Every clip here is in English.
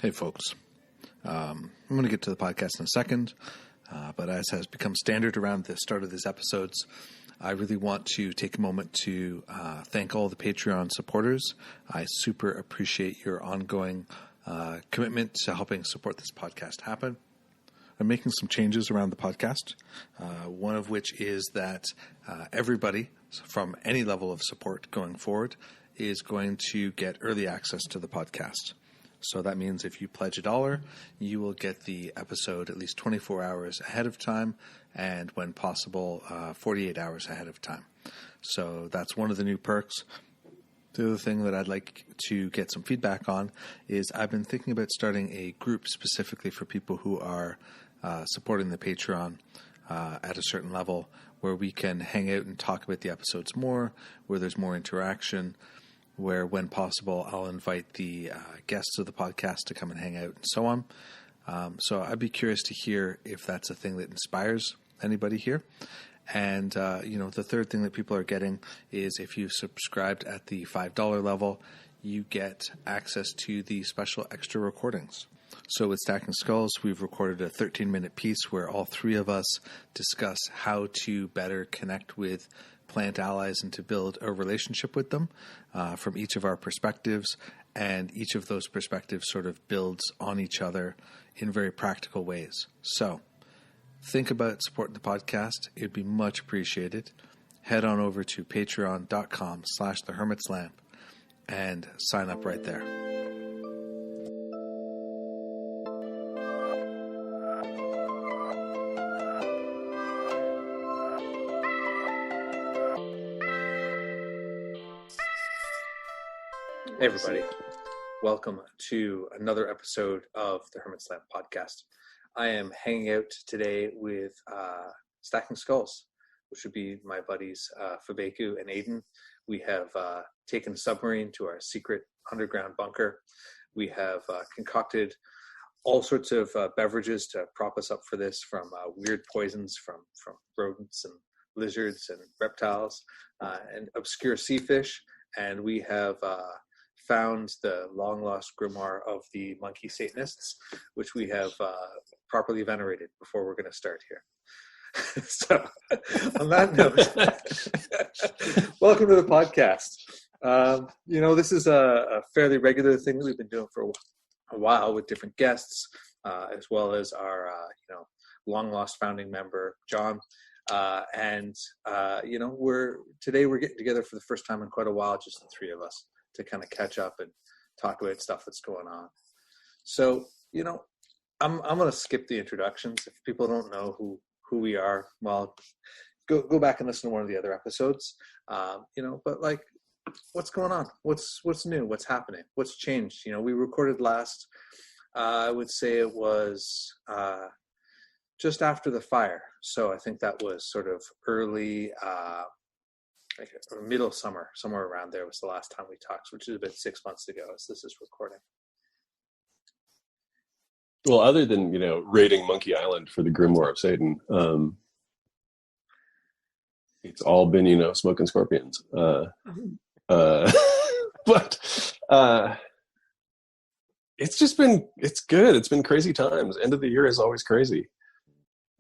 Hey, folks. I'm going to get to the podcast in a second, but as has become standard around the start of these episodes, I really want to take a moment to thank all the Patreon supporters. I super appreciate your ongoing commitment to helping support this podcast happen. I'm making some changes around the podcast, one of which is that everybody from any level of support going forward is going to get early access to the podcast. So that means if you pledge $1, you will get the episode at least 24 hours ahead of time, and when possible, 48 hours ahead of time. So that's one of the new perks. The other thing that I'd like to get some feedback on is I've been thinking about starting a group specifically for people who are supporting the Patreon at a certain level, where we can hang out and talk about the episodes more, where there's more interaction, where when possible I'll invite the guests of the podcast to come and hang out and so on. So I'd be curious to hear if that's a thing that inspires anybody here. And, the third thing that people are getting is if you subscribed at the $5 level, you get access to the special extra recordings. So with Stacking Skulls, we've recorded a 13-minute piece where all three of us discuss how to better connect with plant allies and to build a relationship with them from each of our perspectives. And each of those perspectives sort of builds on each other in very practical ways. So think about supporting the podcast. It'd be much appreciated. Head on over to patreon.com/thehermitslamp and sign up right there. Hey, everybody. Welcome to another episode of the Hermit's Lamp podcast. I am hanging out today with Stacking Skulls, which would be my buddies Fabeku and Aidan. We have taken a submarine to our secret underground bunker. We have concocted all sorts of beverages to prop us up for this, from weird poisons from rodents and lizards and reptiles and obscure sea fish. And we have found the long-lost grimoire of the monkey Satanists, which we have properly venerated before we're going to start here. So, on that note, welcome to the podcast. This is a fairly regular thing that we've been doing for a while with different guests, as well as our, long-lost founding member, John. Today we're getting together for the first time in quite a while, just the three of us, to kind of catch up and talk about stuff that's going on. So, I'm going to skip the introductions. If people don't know who we are, well, go back and listen to one of the other episodes. But like, what's going on? What's new? What's happening? What's changed? We recorded last, I would say it was just after the fire. So I think that was sort of early, middle summer, somewhere around there was the last time we talked, which is about 6 months ago as this is recording. Well, other than, raiding Monkey Island for the Grimoire of Satan, it's all been, smoking scorpions. But it's good. It's been crazy times. End of the year is always crazy.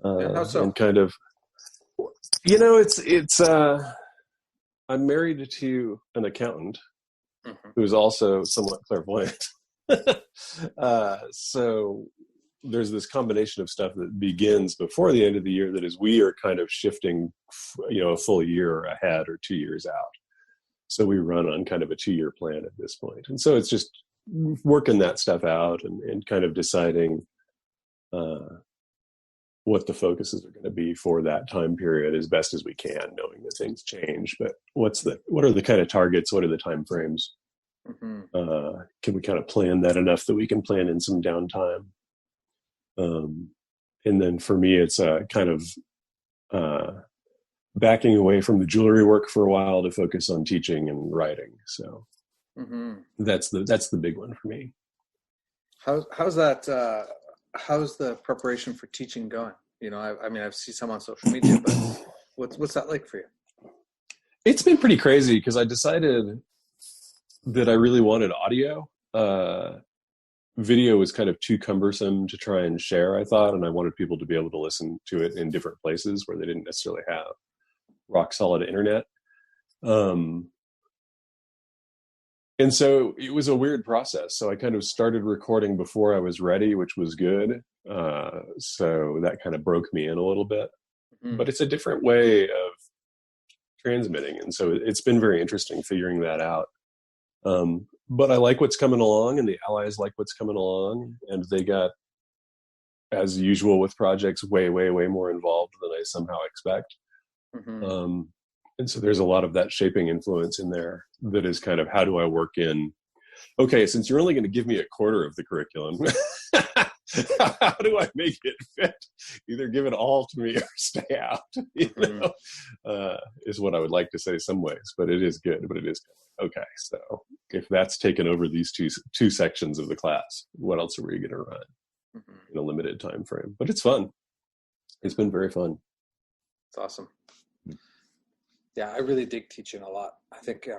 How so? And kind of, I'm married to an accountant who is also somewhat clairvoyant. So there's this combination of stuff that begins before the end of the year that is we are kind of shifting, a full year ahead or 2 years out. So we run on kind of a 2-year plan at this point. And so it's just working that stuff out and kind of deciding what the focuses are going to be for that time period as best as we can, knowing that things change. But what are the kind of targets? What are the time frames? Can we kind of plan that enough that we can plan in some downtime? And then for me, it's kind of backing away from the jewelry work for a while to focus on teaching and writing. So that's the big one for me. How's that? How's the preparation for teaching going? I've seen some on social media, but what's that like for you? It's been pretty crazy because I decided that I really wanted audio. video was kind of too cumbersome to try and share, I thought, and I wanted people to be able to listen to it in different places where they didn't necessarily have rock solid internet. And so it was a weird process. So I kind of started recording before I was ready, which was good. So that kind of broke me in a little bit. But it's a different way of transmitting. And so it's been very interesting figuring that out. But I like what's coming along, and the allies like what's coming along. And they got, as usual with projects, way, way, way more involved than I somehow expect. And so there's a lot of that shaping influence in there that is kind of, how do I work in, okay, since you're only going to give me a quarter of the curriculum, how do I make it fit? Either give it all to me or stay out, is what I would like to say some ways, but it is good. But it is okay. So if that's taken over these two sections of the class, what else are we going to run in a limited time frame? But it's fun. It's been very fun. It's awesome. Yeah, I really dig teaching a lot. I think,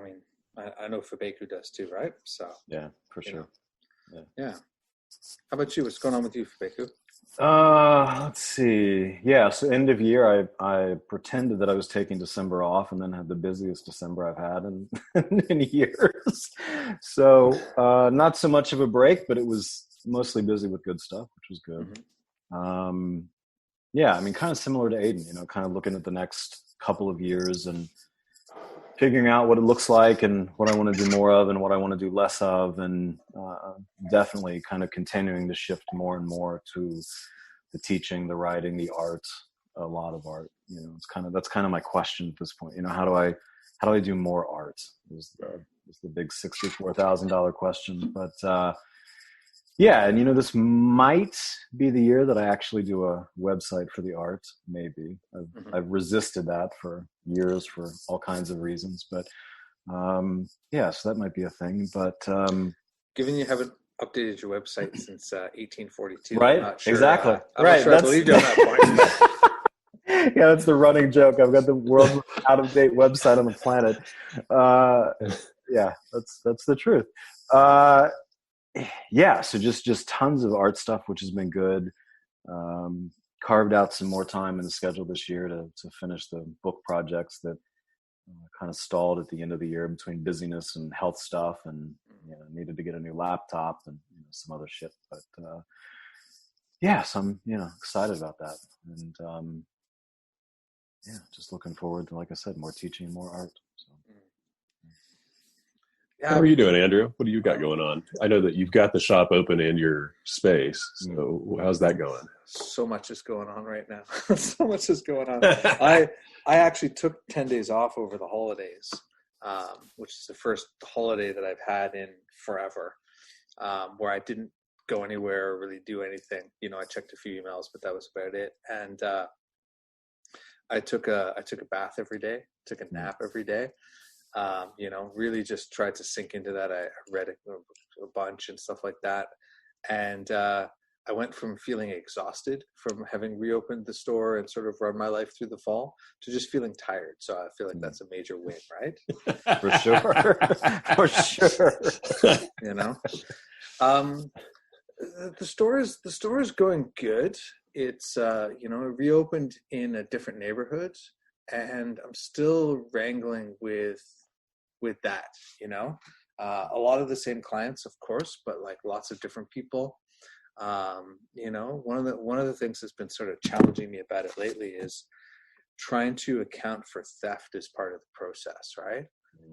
I know Fabeku does too, right? So yeah, for sure. Yeah. How about you? What's going on with you, Fabeku? Let's see. Yeah, so end of year, I pretended that I was taking December off, and then had the busiest December I've had in years. So not so much of a break, but it was mostly busy with good stuff, which was good. Yeah, kind of similar to Aidan, kind of looking at the next couple of years and figuring out what it looks like and what I want to do more of and what I want to do less of, and definitely kind of continuing to shift more and more to the teaching, the writing, the art, a lot of art. That's kind of my question at this point. How do I do more art? Is the big $64,000 question. But yeah, and this might be the year that I actually do a website for the art. Maybe I've resisted that for years for all kinds of reasons, but yeah, so that might be a thing. But given you haven't updated your website since 1842, right? I'm not sure, exactly. I'm not sure I believe you on that point. Yeah, that's the running joke. I've got the world's most out-of-date website on the planet. Yeah, that's the truth. Yeah, so just tons of art stuff, which has been good. Carved out some more time in the schedule this year to finish the book projects that kind of stalled at the end of the year between busyness and health stuff, and needed to get a new laptop and some other shit. But yeah, so I'm excited about that, and yeah, just looking forward to, like I said, more teaching and more art. So. How are you doing, Andrew? What do you got going on? I know that you've got the shop open in your space. So how's that going? So much is going on right now. So much is going on. I actually took 10 days off over the holidays, which is the first holiday that I've had in forever, where I didn't go anywhere or really do anything. I checked a few emails, but that was about it. And I took a bath every day, took a nap every day. Really just tried to sink into that. I read a bunch and stuff like that. And I went from feeling exhausted from having reopened the store and sort of run my life through the fall to just feeling tired. So I feel like that's a major win, right? For sure. For sure. The store is going good. It's, reopened in a different neighborhood, and I'm still wrangling with that, a lot of the same clients, of course, but like lots of different people. One of the things that's been sort of challenging me about it lately is trying to account for theft as part of the process, right?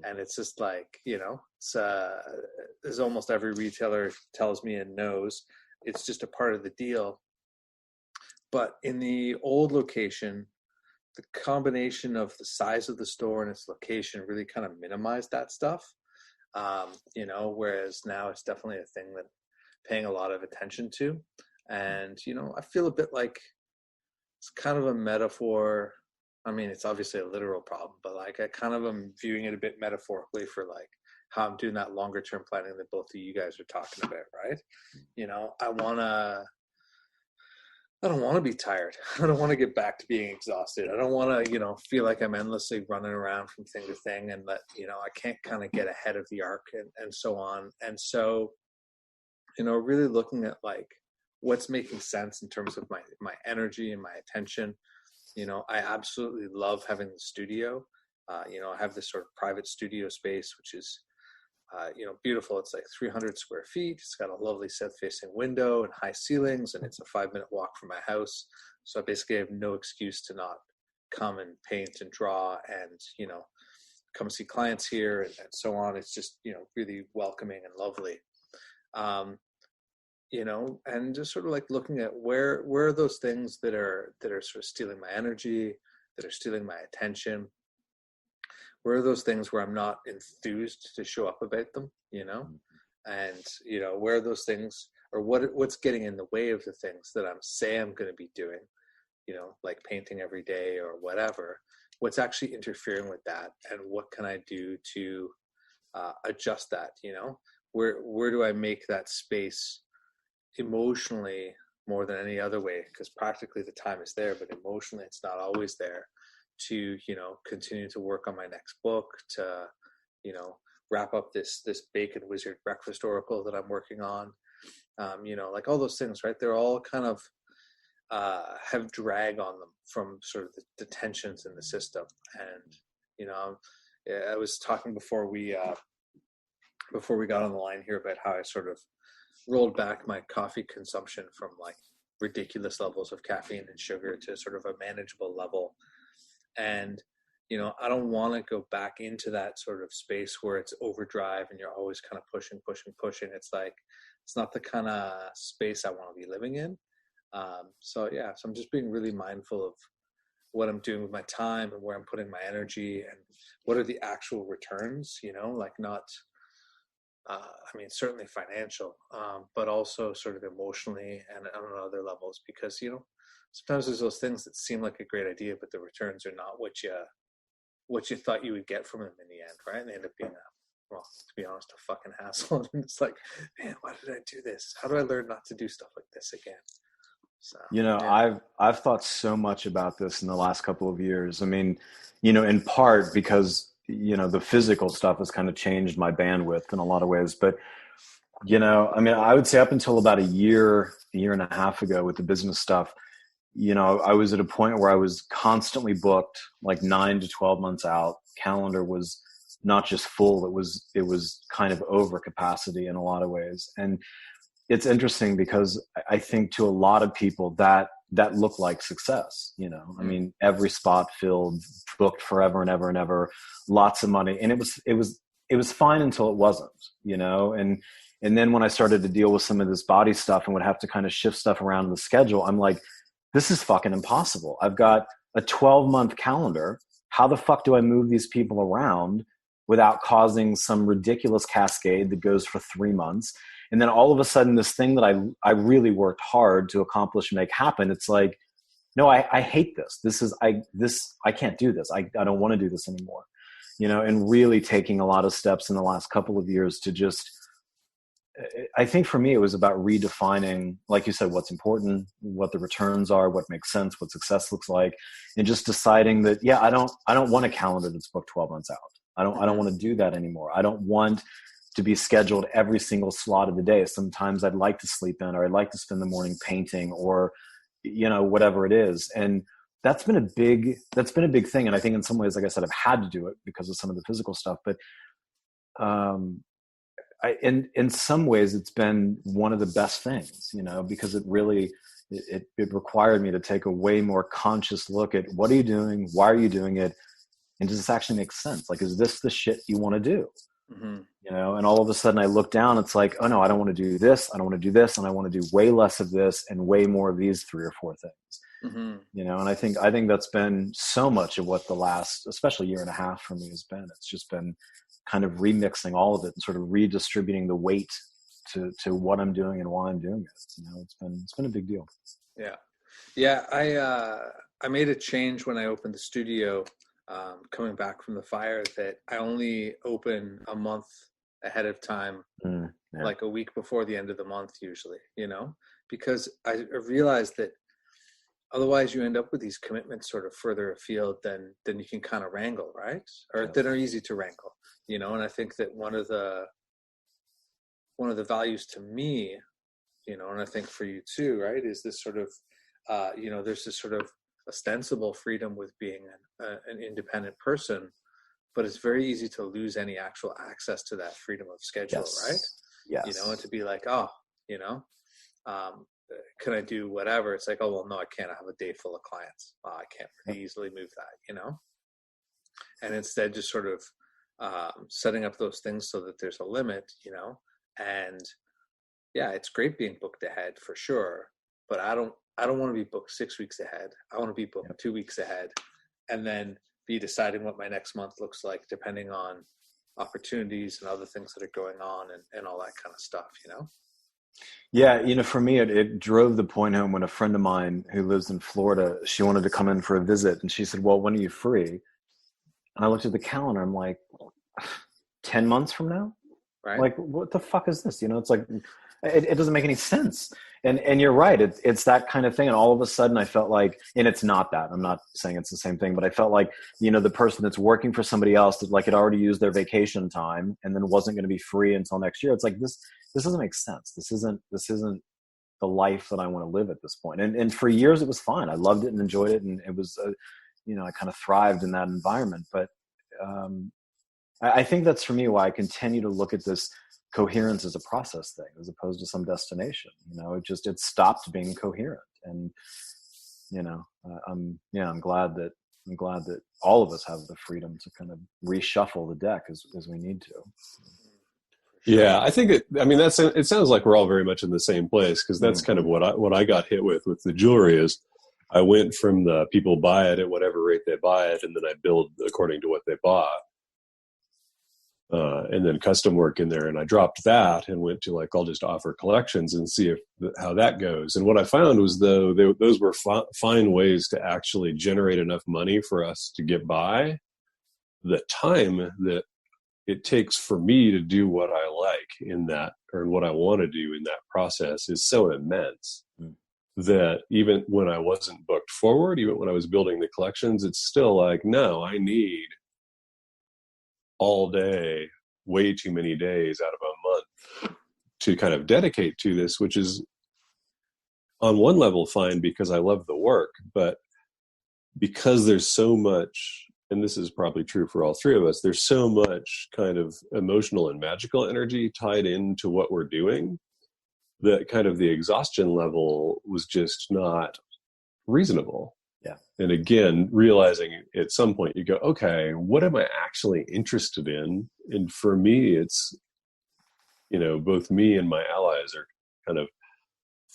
And it's just like, it's as almost every retailer tells me and knows, it's just a part of the deal. But in the old location, the combination of the size of the store and its location really kind of minimized that stuff. Whereas now it's definitely a thing that I'm paying a lot of attention to. And, I feel a bit like it's kind of a metaphor. I mean, it's obviously a literal problem, but like I kind of am viewing it a bit metaphorically for like how I'm doing that longer term planning that both of you guys are talking about, right? I don't want to be tired. I don't want to get back to being exhausted. I don't want to, feel like I'm endlessly running around from thing to thing and that, I can't kind of get ahead of the arc and so on. And so really looking at like what's making sense in terms of my energy and my attention. I absolutely love having the studio. I have this sort of private studio space, which is, beautiful. It's like 300 square feet. It's got a lovely south-facing window and high ceilings, and it's a 5-minute walk from my house. So I basically have no excuse to not come and paint and draw and, come see clients here and so on. It's just, really welcoming and lovely. And just sort of like looking at where are those things that are sort of stealing my energy, that are stealing my attention. Where are those things where I'm not enthused to show up about them, and, where are those things, or what's getting in the way of the things that I'm going to be doing, like painting every day or whatever, what's actually interfering with that, and what can I do to adjust that, where do I make that space emotionally more than any other way, because practically the time is there, but emotionally it's not always there, to continue to work on my next book, to wrap up this bacon wizard breakfast oracle that I'm working on, like all those things, right? They're all kind of have drag on them from sort of the tensions in the system. And I was talking before we got on the line here about how I sort of rolled back my coffee consumption from like ridiculous levels of caffeine and sugar to sort of a manageable level. And, I don't want to go back into that sort of space where it's overdrive and you're always kind of pushing. It's like, it's not the kind of space I want to be living in. So I'm just being really mindful of what I'm doing with my time and where I'm putting my energy and what are the actual returns, like not, certainly financial, but also sort of emotionally and on other levels, because, sometimes there's those things that seem like a great idea, but the returns are not what you thought you would get from them in the end, right? And they end up being to be honest, a fucking hassle. And it's like, man, why did I do this? How do I learn not to do stuff like this again? So, I've thought so much about this in the last couple of years. In part because, the physical stuff has kind of changed my bandwidth in a lot of ways. But, I would say up until about a year and a half ago with the business stuff, I was at a point where I was constantly booked, like 9 to 12 months out. Calendar was not just full, it was kind of over capacity in a lot of ways. And it's interesting because I think to a lot of people that looked like success, every spot filled, booked forever and ever and ever, lots of money. And it was fine until it wasn't, and then when I started to deal with some of this body stuff and would have to kind of shift stuff around in the schedule, I'm like, this is fucking impossible. I've got a 12-month calendar. How the fuck do I move these people around without causing some ridiculous cascade that goes for 3 months? And then all of a sudden, this thing that I really worked hard to accomplish and make happen, it's like, no, I hate this. I can't do this. I don't want to do this anymore. And really taking a lot of steps in the last couple of years to just, I think for me, it was about redefining, like you said, what's important, what the returns are, what makes sense, what success looks like, and just deciding that, I don't want a calendar that's booked 12 months out. I don't want to do that anymore. I don't want to be scheduled every single slot of the day. Sometimes I'd like to sleep in, or I'd like to spend the morning painting, or, whatever it is. And that's been a big thing. And I think in some ways, like I said, I've had to do it because of some of the physical stuff, but, in some ways it's been one of the best things, because it really, it required me to take a way more conscious look at what are you doing? Why are you doing it? And does this actually make sense? Like, is this the shit you want to do? Mm-hmm. And all of a sudden I look down, it's like, oh no, I don't want to do this. I don't want to do this. And I want to do way less of this and way more of these 3 or 4 things, and I think that's been so much of what the last, especially year and a half for me has been. It's just been kind of remixing all of it and sort of redistributing the weight to what I'm doing and why I'm doing it. It's been a big deal. Yeah. I made a change when I opened the studio, coming back from the fire, that I only open a month ahead of time, like a week before the end of the month usually, because I realized that otherwise you end up with these commitments sort of further afield than you can kind of wrangle, right? Or that are easy to wrangle. And I think that one of the values to me and I think for you too, right, is this sort of, there's this sort of ostensible freedom with being an independent person, but it's very easy to lose any actual access to that freedom of schedule, right? Yes. And to be like, can I do whatever? It's like, oh, well, no, I can't. I have a day full of clients. I can't pretty easily move that, and instead just sort of setting up those things so that there's a limit, and yeah, it's great being booked ahead for sure, but I don't want to be booked 6 weeks ahead. I want to be booked 2 weeks ahead, and then be deciding what my next month looks like depending on opportunities and other things that are going on and all that kind of stuff, Yeah, for me, it drove the point home when a friend of mine who lives in Florida, she wanted to come in for a visit, and she said, well, when are you free? And I looked at the calendar, I'm like, 10 months from now? Right. Like, what the fuck is this? It's like, it doesn't make any sense. And you're right. It's that kind of thing. And all of a sudden I felt like, and it's not that, I'm not saying it's the same thing, but I felt like, the person that's working for somebody else that like had already used their vacation time and then wasn't going to be free until next year. It's like, this doesn't make sense. This isn't the life that I want to live at this point. And for years it was fine. I loved it and enjoyed it. And it was, I kind of thrived in that environment. But I think that's for me why I continue to look at this coherence as a process thing as opposed to some destination. It stopped being coherent. And I'm glad that all of us have the freedom to kind of reshuffle the deck as we need to. Yeah, I think it sounds like we're all very much in the same place, because that's kind of what I got hit with the jewelry is I went from the people buy it at whatever rate they buy it, and then I build according to what they bought. And then custom work in there, and I dropped that and went to like, I'll just offer collections and see how that goes. And what I found was those were fine ways to actually generate enough money for us to get by. The time that it takes for me to do what I like in that, or what I want to do in that process, is so immense that even when I wasn't booked forward, even when I was building the collections, it's still like, no, I need all day, way too many days out of a month to kind of dedicate to this, which is on one level fine because I love the work, but because there's so much, and this is probably true for all three of us, there's so much kind of emotional and magical energy tied into what we're doing that kind of the exhaustion level was just not reasonable. Yeah. And again, realizing at some point you go, okay, what am I actually interested in? And for me, it's, both me and my allies are kind of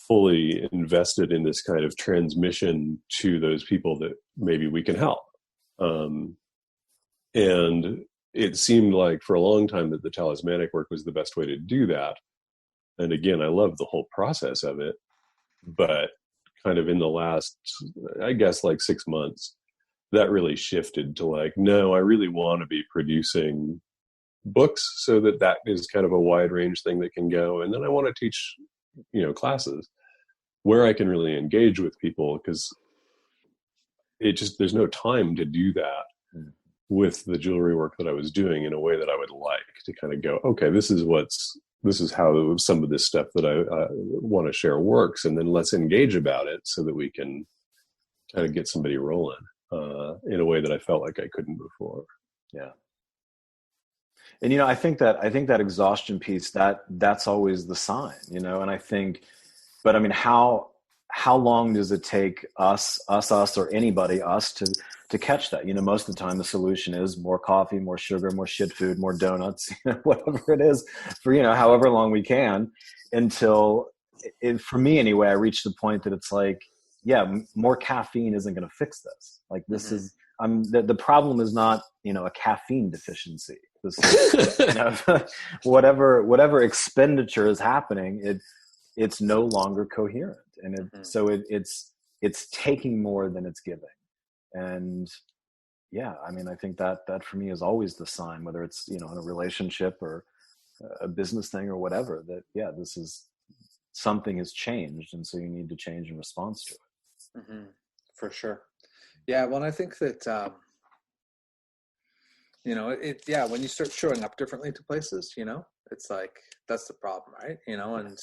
fully invested in this kind of transmission to those people that maybe we can help. And it seemed like for a long time that the talismanic work was the best way to do that. And again, I love the whole process of it, but kind of in the last, I guess, like 6 months, that really shifted to like, no, I really want to be producing books so that is kind of a wide range thing that can go. And then I want to teach, classes where I can really engage with people, because there's no time to do that with the jewelry work that I was doing in a way that I would like to kind of go, okay, this is how some of this stuff that I want to share works, and then let's engage about it so that we can kind of get somebody rolling in a way that I felt like I couldn't before. Yeah. And, I think that exhaustion piece, that's always the sign, and I think, but I mean, how long does it take us, or anybody, us to catch that? Most of the time the solution is more coffee, more sugar, more shit food, more donuts, whatever it is for, however long we can, until for me anyway, I reached the point that it's like, yeah, more caffeine isn't going to fix this. Like this is, the problem is not, a caffeine deficiency. This is, whatever expenditure is happening, it's no longer coherent. And so it's taking more than it's giving. And yeah, I mean, I think that for me is always the sign, whether it's, in a relationship or a business thing or whatever, that, yeah, this is something has changed. And so you need to change in response to it. Mm-hmm. For sure. Yeah. Well, I think that, when you start showing up differently to places, it's like, that's the problem, right? And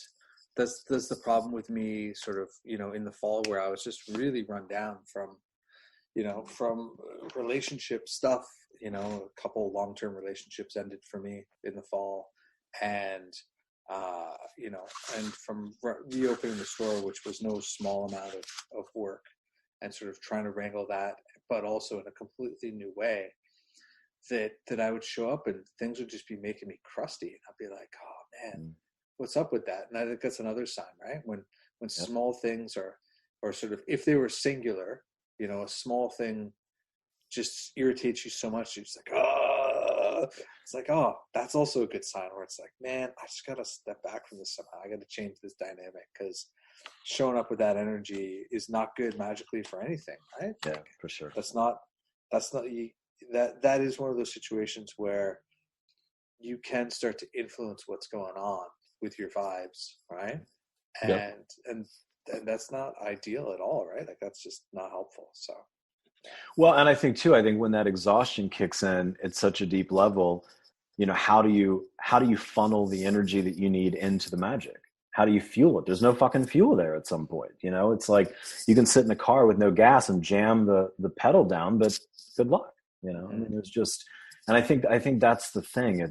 that's the problem with me, sort of, in the fall, where I was just really run down from relationship stuff. A couple long-term relationships ended for me in the fall, and and from reopening the store, which was no small amount of work, and sort of trying to wrangle that, but also in a completely new way, that I would show up and things would just be making me crusty, and I'd be like, oh man, what's up with that? And I think that's another sign, right? When small things are sort of, if they were singular, a small thing just irritates you so much, you're just like, oh, it's like, oh, that's also a good sign, where it's like, man, I just gotta step back from this somehow. I gotta change this dynamic, because showing up with that energy is not good magically for anything, right? Yeah, for sure. That is one of those situations where you can start to influence what's going on with your vibes, right? And that's not ideal at all, right? Like, that's just not helpful. So, well, and I think when that exhaustion kicks in at such a deep level, how do you funnel the energy that you need into the magic? How do you fuel it? There's no fucking fuel there at some point. It's like you can sit in a car with no gas and jam the pedal down, but good luck. I mean, there's just, and I think that's the thing.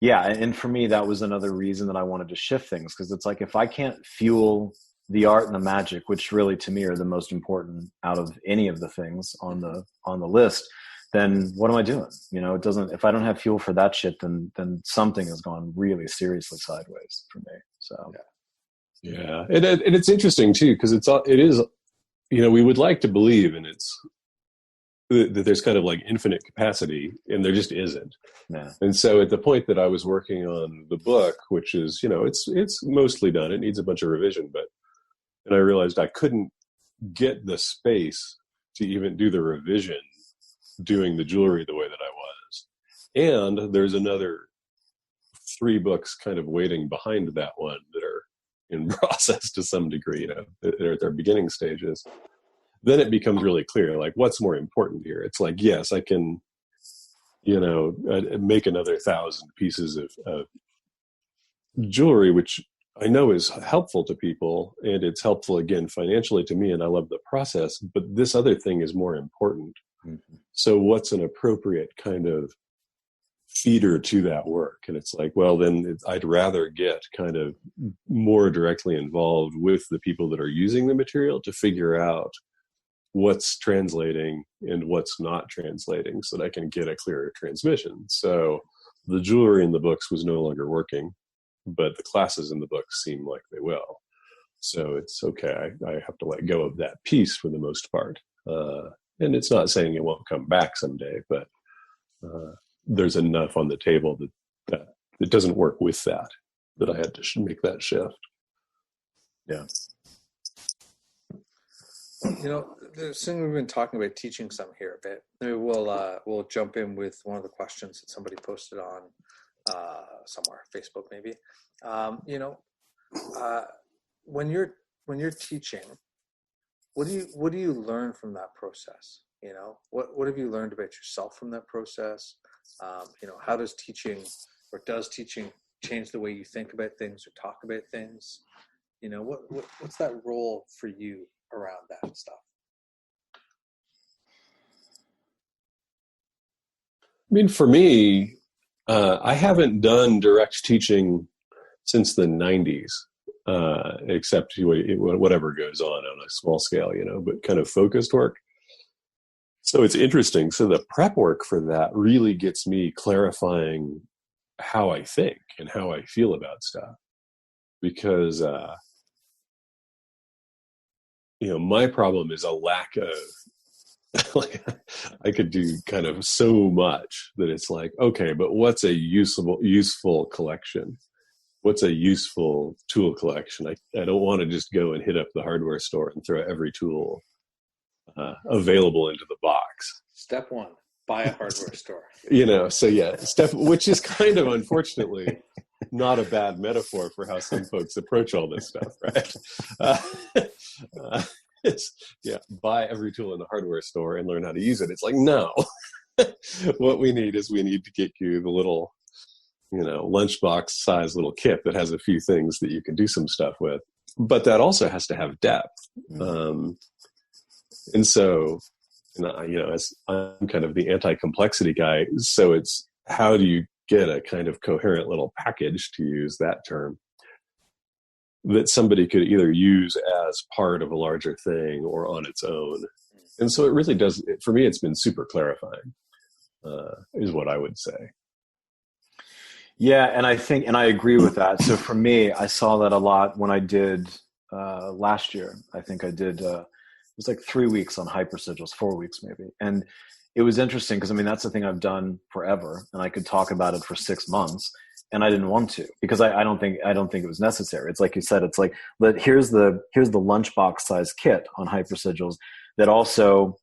And for me, that was another reason that I wanted to shift things, because it's like, if I can't fuel the art and the magic, which really to me are the most important out of any of the things on the list, then what am I doing? It doesn't, if I don't have fuel for that shit, then something has gone really seriously sideways for me. So yeah. And it's interesting too, because it is, we would like to believe, and that there's kind of like infinite capacity, and there just isn't. Yeah. And so at the point that I was working on the book, which is, it's mostly done, it needs a bunch of revision, and I realized I couldn't get the space to even do the revision doing the jewelry the way that I was. And there's another 3 books kind of waiting behind that one that are in process to some degree, they're at their beginning stages. Then it becomes really clear, like, what's more important here? It's like, yes, I can, make another 1,000 pieces of jewelry, which I know is helpful to people, and it's helpful, again, financially to me, and I love the process, but this other thing is more important. Mm-hmm. So what's an appropriate kind of feeder to that work? And it's like, well, then I'd rather get kind of more directly involved with the people that are using the material to figure out what's translating and what's not translating, so that I can get a clearer transmission. So the jewelry in the books was no longer working, but the classes in the books seem like they will. So it's okay. I have to let go of that piece for the most part. And it's not saying it won't come back someday, but there's enough on the table that it doesn't work with that I had to make that shift. Yeah. Since we've been talking about teaching some here a bit, maybe we'll jump in with one of the questions that somebody posted on somewhere, Facebook maybe. When you're teaching, what do you learn from that process? What have you learned about yourself from that process? How does teaching change the way you think about things or talk about things? What's that role for you around that stuff? I mean, for me, I haven't done direct teaching since the 90s, except whatever goes on a small scale, but kind of focused work. So it's interesting. So the prep work for that really gets me clarifying how I think and how I feel about stuff. Because, my problem is a lack of, I could do kind of so much that it's like, okay, but what's a useful collection? What's a useful tool collection? I don't want to just go and hit up the hardware store and throw every tool available into the box. Step 1, buy a hardware store. So yeah, which is kind of, unfortunately, not a bad metaphor for how some folks approach all this stuff, right? Buy every tool in the hardware store and learn how to use it. It's like, no. What we need to get you the little, lunchbox size little kit that has a few things that you can do some stuff with. But that also has to have depth. And so, as I'm kind of the anti-complexity guy, so it's how do you get a kind of coherent little package, to use that term, that somebody could either use as part of a larger thing or on its own. And so it really does, for me, it's been super clarifying, is what I would say. Yeah, and I agree with that. So for me, I saw that a lot when I did last year. I think I did, it was like 3 weeks on hypersigils, 4 weeks maybe. And it was interesting because, that's the thing I've done forever, and I could talk about it for 6 months, and I didn't want to because I don't think it was necessary. It's like you said, it's like, but here's the lunchbox size kit on hypersigils that also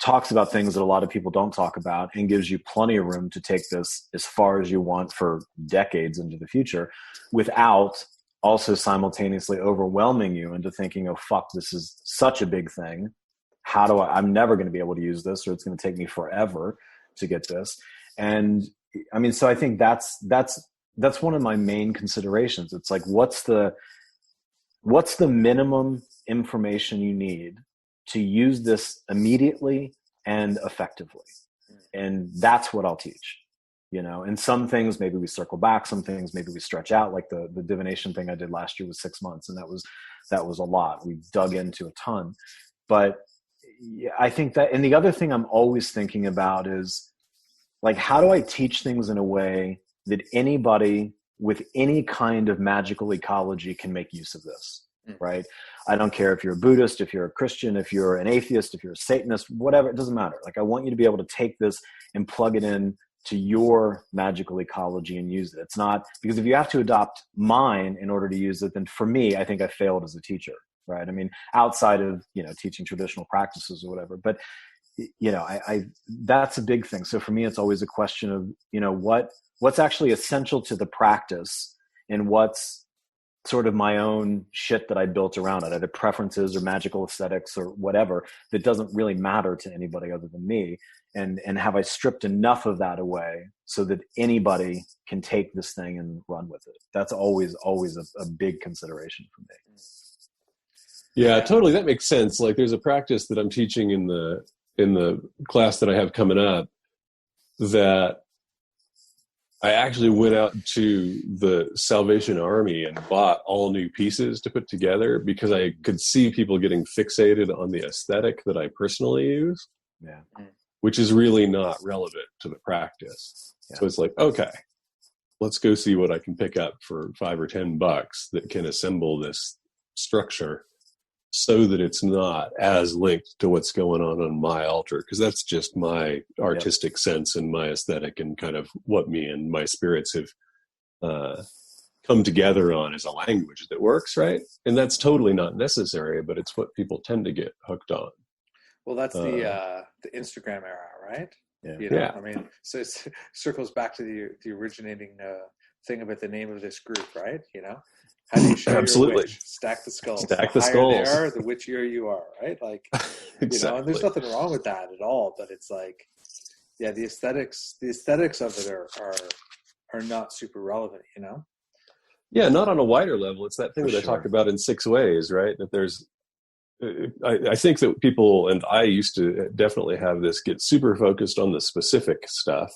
talks about things that a lot of people don't talk about and gives you plenty of room to take this as far as you want for decades into the future without also simultaneously overwhelming you into thinking, oh, fuck, this is such a big thing. I'm never going to be able to use this, or it's going to take me forever to get this. And so I think that's one of my main considerations. It's like, what's the minimum information you need to use this immediately and effectively? And that's what I'll teach, and some things maybe we circle back, some things maybe we stretch out, like the divination thing I did last year was 6 months, and that was a lot. We dug into a ton. But I think that, and the other thing I'm always thinking about is, like, how do I teach things in a way that anybody with any kind of magical ecology can make use of this, right? I don't care if you're a Buddhist, if you're a Christian, if you're an atheist, if you're a Satanist, whatever, it doesn't matter. Like, I want you to be able to take this and plug it in to your magical ecology and use it. It's not, because if you have to adopt mine in order to use it, then for me, I think I failed as a teacher, right? Outside of, teaching traditional practices or whatever, but I that's a big thing. So for me, it's always a question of, what's actually essential to the practice and what's sort of my own shit that I built around it, either preferences or magical aesthetics or whatever, that doesn't really matter to anybody other than me. And have I stripped enough of that away so that anybody can take this thing and run with it? That's always a big consideration for me. Yeah, totally. That makes sense. Like, there's a practice that I'm teaching in the class that I have coming up that I actually went out to the Salvation Army and bought all new pieces to put together because I could see people getting fixated on the aesthetic that I personally use, which is really not relevant to the practice. Yeah. So it's like, okay, let's go see what I can pick up for $5 or $10 that can assemble this structure so that it's not as linked to what's going on my altar, because that's just my artistic sense and my aesthetic and kind of what me and my spirits have come together on as a language that works, right? And that's totally not necessary, but it's what people tend to get hooked on. Well, that's the Instagram era, right? Yeah. So it circles back to the originating thing about the name of this group, right? How do you show Absolutely. You're a witch? Stack the skulls. Stack the the higher skulls. they are, the witchier you are, right? Like, exactly. And there's nothing wrong with that at all. But it's like, the aesthetics of it are not super relevant, Yeah, not on a wider level. It's that thing For that sure. I talked about in 6 ways, right? That there's, I think that people, and I used to definitely have this, get super focused on the specific stuff,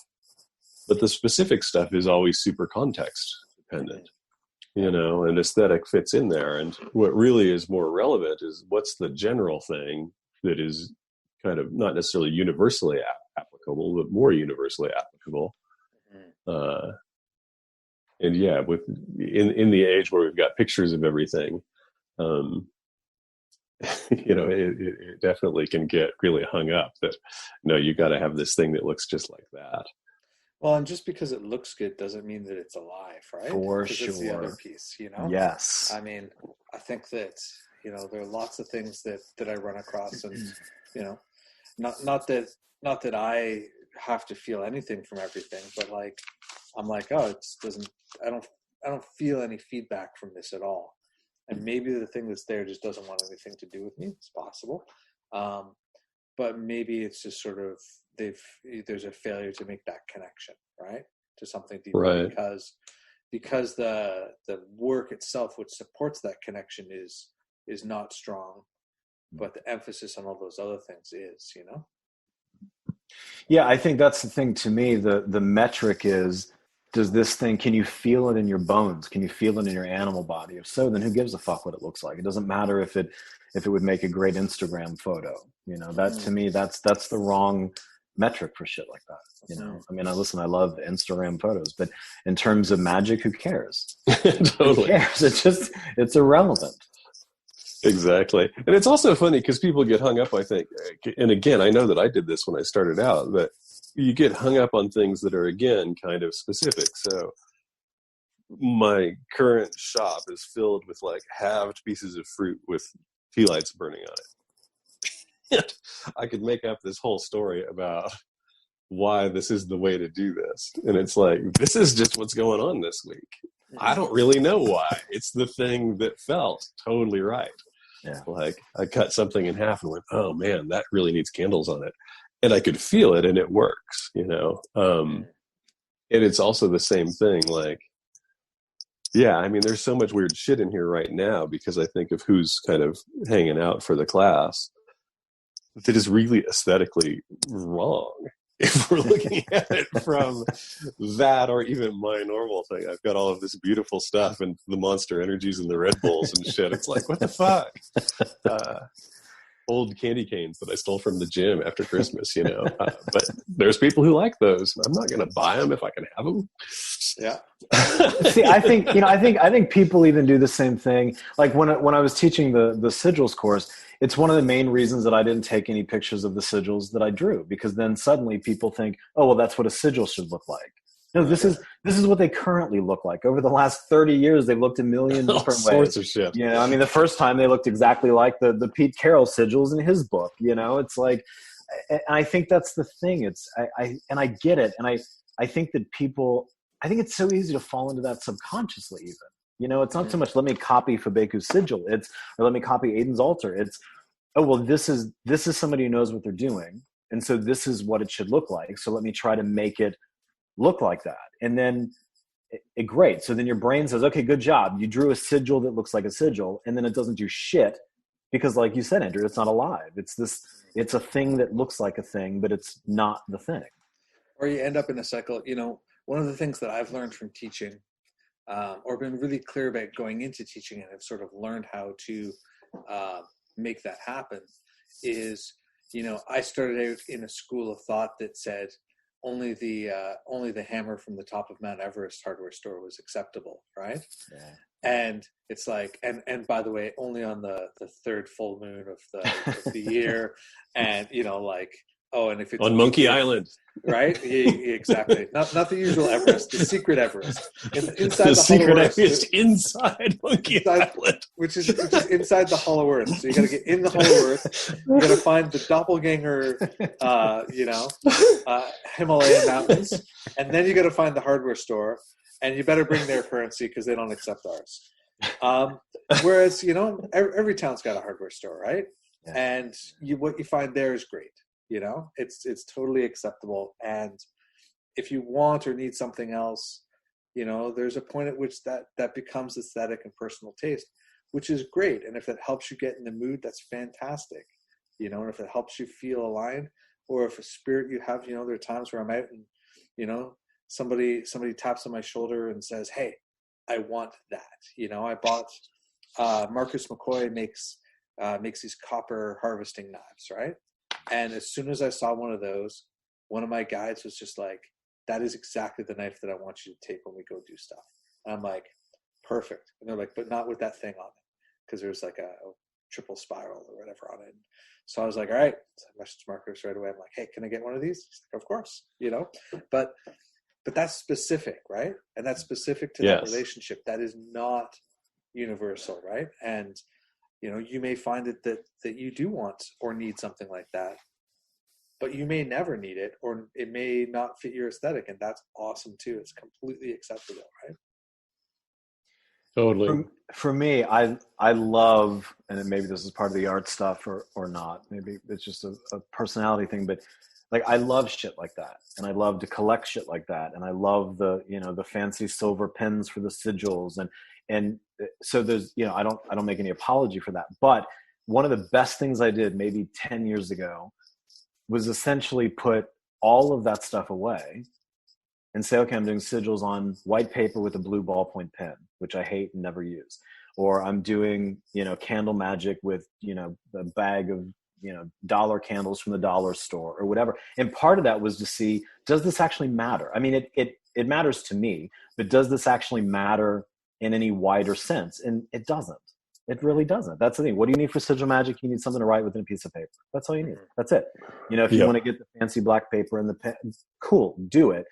but the specific stuff is always super context dependent. And aesthetic fits in there. And what really is more relevant is what's the general thing that is kind of not necessarily universally applicable, but more universally applicable. And yeah, in the age where we've got pictures of everything, it definitely can get really hung up that, you got to have this thing that looks just like that. Well, and just because it looks good doesn't mean that it's alive, right? For sure. That's the other piece, Yes. I think that, there are lots of things that I run across, and, not that I have to feel anything from everything, but like, I'm like, oh, I don't feel any feedback from this at all. And maybe the thing that's there just doesn't want anything to do with me. It's possible. But maybe it's just sort of, there's a failure to make that connection, right? to something deeper, Right. because the work itself, which supports that connection, is not strong, but the emphasis on all those other things is, you know? Yeah, I think that's the thing to me. The metric is, does this thing, can you feel it in your bones? Can you feel it in your animal body? If so, then who gives a fuck what it looks like? It doesn't matter if it would make a great Instagram photo. You know, that to me, that's the wrong metric for shit like that. You know, I mean, I love Instagram photos, but in terms of magic, who cares? Totally. Who cares? It's irrelevant. Exactly. And it's also funny because people get hung up, I think. And again, I know that I did this when I started out, but you get hung up on things that are, again, kind of specific. So my current shop is filled with like halved pieces of fruit with tea lights burning on it. I could make up this whole story about why this is the way to do this. And it's like, this is just what's going on this week. I don't really know why. It's the thing that felt totally right. Yeah. Like I cut something in half and went, oh man, that really needs candles on it. And I could feel it and it works, you know? And it's also the same thing. Like, yeah, I mean, there's so much weird shit in here right now because I think of who's kind of hanging out for the class that is really aesthetically wrong. If we're looking at it from that or even my normal thing, I've got all of this beautiful stuff and the Monster Energies and the Red Bulls and shit. It's like, what the fuck? Old candy canes that I stole from the gym after Christmas, you know. But there's people who like those. I'm not going to buy them if I can have them. Yeah. See, I think people even do the same thing. Like when I was teaching the sigils course, it's one of the main reasons that I didn't take any pictures of the sigils that I drew, because then suddenly people think, oh, well, that's what a sigil should look like. No, this is what they currently look like. Over the last 30 years, they've looked a million different ways. All sorts of shit. You know, I mean, the first time they looked exactly like the Pete Carroll sigils in his book. You know, it's like, and I think that's the thing. I get it, and I think that people, I think it's so easy to fall into that subconsciously even. You know, it's not so much let me copy Fabeku's sigil, or let me copy Aidan's altar. It's, oh, well, this is somebody who knows what they're doing, and so this is what it should look like. So let me try to make it look like that. And then great. So then your brain says, okay, good job. You drew a sigil that looks like a sigil, and then it doesn't do shit because, like you said, Andrew, it's not alive. It's a thing that looks like a thing, but it's not the thing. Or you end up in a cycle. You know, one of the things that I've learned from teaching, or been really clear about going into teaching, and have sort of learned how to make that happen, is, you know, I started out in a school of thought that said only the hammer from the top of Mount Everest hardware store was acceptable, right? Yeah. And it's like, and by the way, only on the third full moon of the year, and you know, like, oh, and if it's on Monkey Island, right? Yeah, exactly. Not the usual Everest, the secret Everest. Inside the secret Earth, Everest inside Monkey Island, which is inside the Hollow Earth. So you got to get in the Hollow Earth. You got to find the doppelganger, Himalayan mountains, and then you got to find the hardware store, and you better bring their currency because they don't accept ours. Whereas, you know, every town's got a hardware store, right? Yeah. And what you find there is great. You know, it's totally acceptable. And if you want or need something else, you know, there's a point at which that becomes aesthetic and personal taste, which is great. And if it helps you get in the mood, that's fantastic. You know, and if it helps you feel aligned, or if a spirit you have, you know, there are times where I'm out and, you know, somebody taps on my shoulder and says, hey, I want that. You know, I bought, Marcus McCoy makes these copper harvesting knives, right? And as soon as I saw one of those, one of my guides was just like, that is exactly the knife that I want you to take when we go do stuff. And I'm like, perfect. And they're like, but not with that thing on it. Because there's like a triple spiral or whatever on it. So I was like, all right. So I messaged Marcus right away. I'm like, hey, can I get one of these? He's like, of course, you know, but that's specific, right? And that's specific to that relationship. That is not universal, right? And you know, you may find it that you do want or need something like that, but you may never need it, or it may not fit your aesthetic, and that's awesome too. It's completely acceptable, right? Totally. For me, I love, and maybe this is part of the art stuff or not, maybe it's just a personality thing, but Like I love shit like that, and I love to collect shit like that, and I love the, you know, the fancy silver pens for the sigils, and so there's, you know, I don't make any apology for that. But one of the best things I did maybe 10 years ago was essentially put all of that stuff away and say, okay, I'm doing sigils on white paper with a blue ballpoint pen, which I hate and never use. Or I'm doing, you know, candle magic with, you know, a bag of, you know, dollar candles from the dollar store or whatever. And part of that was to see, does this actually matter? I mean, it matters to me, but does this actually matter in any wider sense? And it doesn't. It really doesn't. That's the thing. What do you need for sigil magic? You need something to write within a piece of paper. That's all you need. That's it. You know, if you want to get the fancy black paper and the pen, cool, do it.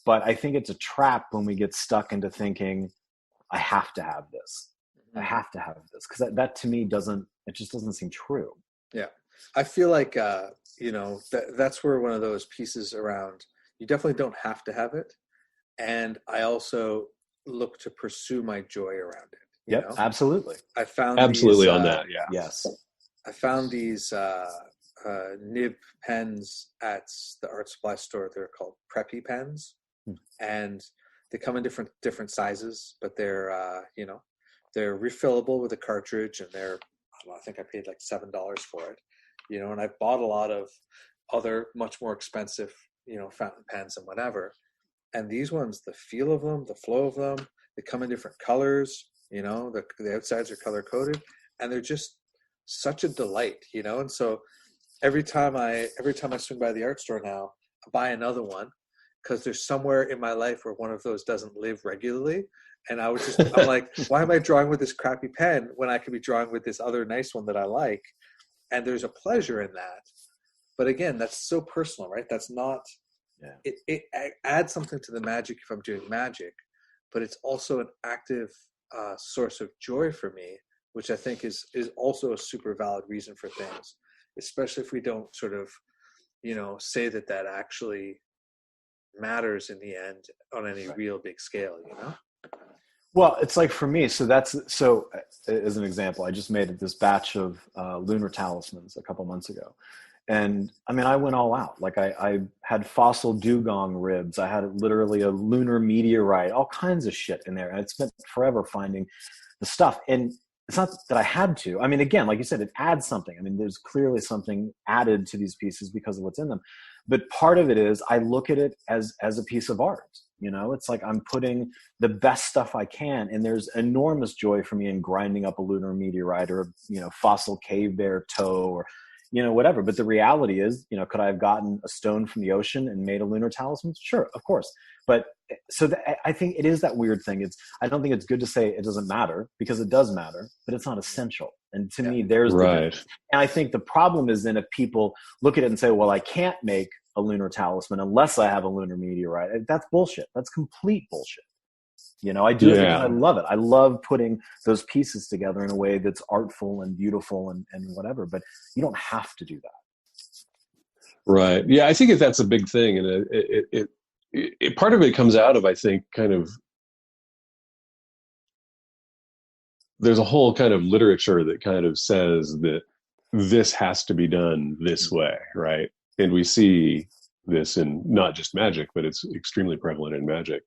But I think it's a trap when we get stuck into thinking, I have to have this. I have to have this. Because that to me it just doesn't seem true. Yeah. I feel like, you know, that's where one of those pieces around, you definitely don't have to have it. And I also look to pursue my joy around it. Yep, know? Absolutely. I found absolutely these, on that. Yeah. Yes. I found these nib pens at the art supply store. They're called preppy pens, and they come in different sizes, but they're you know, they're refillable with a cartridge, and they're, I think I paid like $7 for it. You know, and I've bought a lot of other much more expensive, you know, fountain pens and whatever. And these ones, the feel of them, the flow of them, they come in different colors. You know, the outsides are color coded, and they're just such a delight, you know. And so every time I swing by the art store now, I buy another one, because there's somewhere in my life where one of those doesn't live regularly. And I'm like, why am I drawing with this crappy pen when I could be drawing with this other nice one that I like? And there's a pleasure in that. But again, that's so personal, right? That's not, it adds something to the magic if I'm doing magic, but it's also an active source of joy for me, which I think is also a super valid reason for things, especially if we don't sort of, you know, say that actually matters in the end on any real big scale, you know? Well, it's like for me, so as an example, I just made this batch of lunar talismans a couple months ago. And I mean, I went all out. Like I had fossil dugong ribs. I had literally a lunar meteorite, all kinds of shit in there. And I spent forever finding the stuff. And it's not that I had to. I mean, again, like you said, it adds something. I mean, there's clearly something added to these pieces because of what's in them. But part of it is I look at it as a piece of art. You know, it's like I'm putting the best stuff I can. And there's enormous joy for me in grinding up a lunar meteorite or, you know, fossil cave bear toe or, you know, whatever. But the reality is, you know, could I have gotten a stone from the ocean and made a lunar talisman? Sure, of course. But so I think it is that weird thing. Mm-hmm. I don't think it's good to say it doesn't matter, because it does matter, but it's not essential. And to me, there's right. And I think the problem is then if people look at it and say, well, I can't make a lunar talisman unless I have a lunar meteorite. That's bullshit. That's complete bullshit. You know, I do it because I love it. I love putting those pieces together in a way that's artful and beautiful and whatever, but you don't have to do that. Right. Yeah, I think that's a big thing. And it part of it comes out of, I think, kind of, there's a whole kind of literature that kind of says that this has to be done this way, right? And we see this in not just magic, but it's extremely prevalent in magic.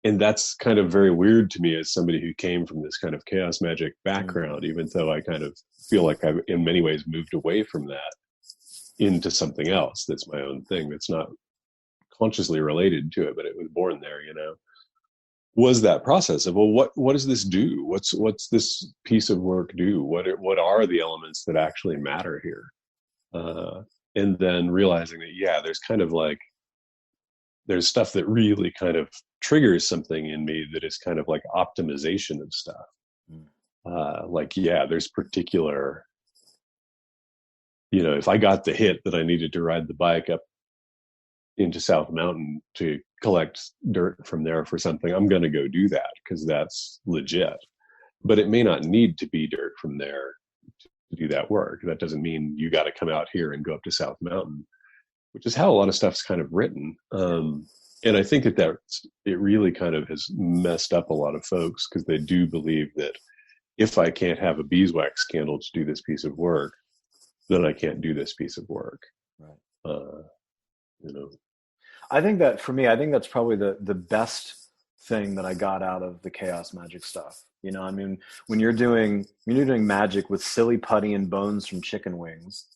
And that's kind of very weird to me as somebody who came from this kind of chaos magic background, even though I kind of feel like I've in many ways moved away from that into something else that's my own thing, that's not consciously related to it, but it was born there, you know. Was that process of, well, what does this do? What's this piece of work do? What are the elements that actually matter here? And then realizing that, there's kind of like, there's stuff that really kind of triggers something in me that is kind of like optimization of stuff. There's particular, you know, if I got the hit that I needed to ride the bike up into South Mountain to collect dirt from there for something, I'm going to go do that because that's legit. But it may not need to be dirt from there to do that work. That doesn't mean you got to come out here and go up to South Mountain, which is how a lot of stuff's kind of written. And I think that it really kind of has messed up a lot of folks, because they do believe that if I can't have a beeswax candle to do this piece of work, then I can't do this piece of work. Right. You know, I think that for me, I think that's probably the best thing that I got out of the chaos magic stuff. You know, I mean, when you're doing magic with silly putty and bones from chicken wings,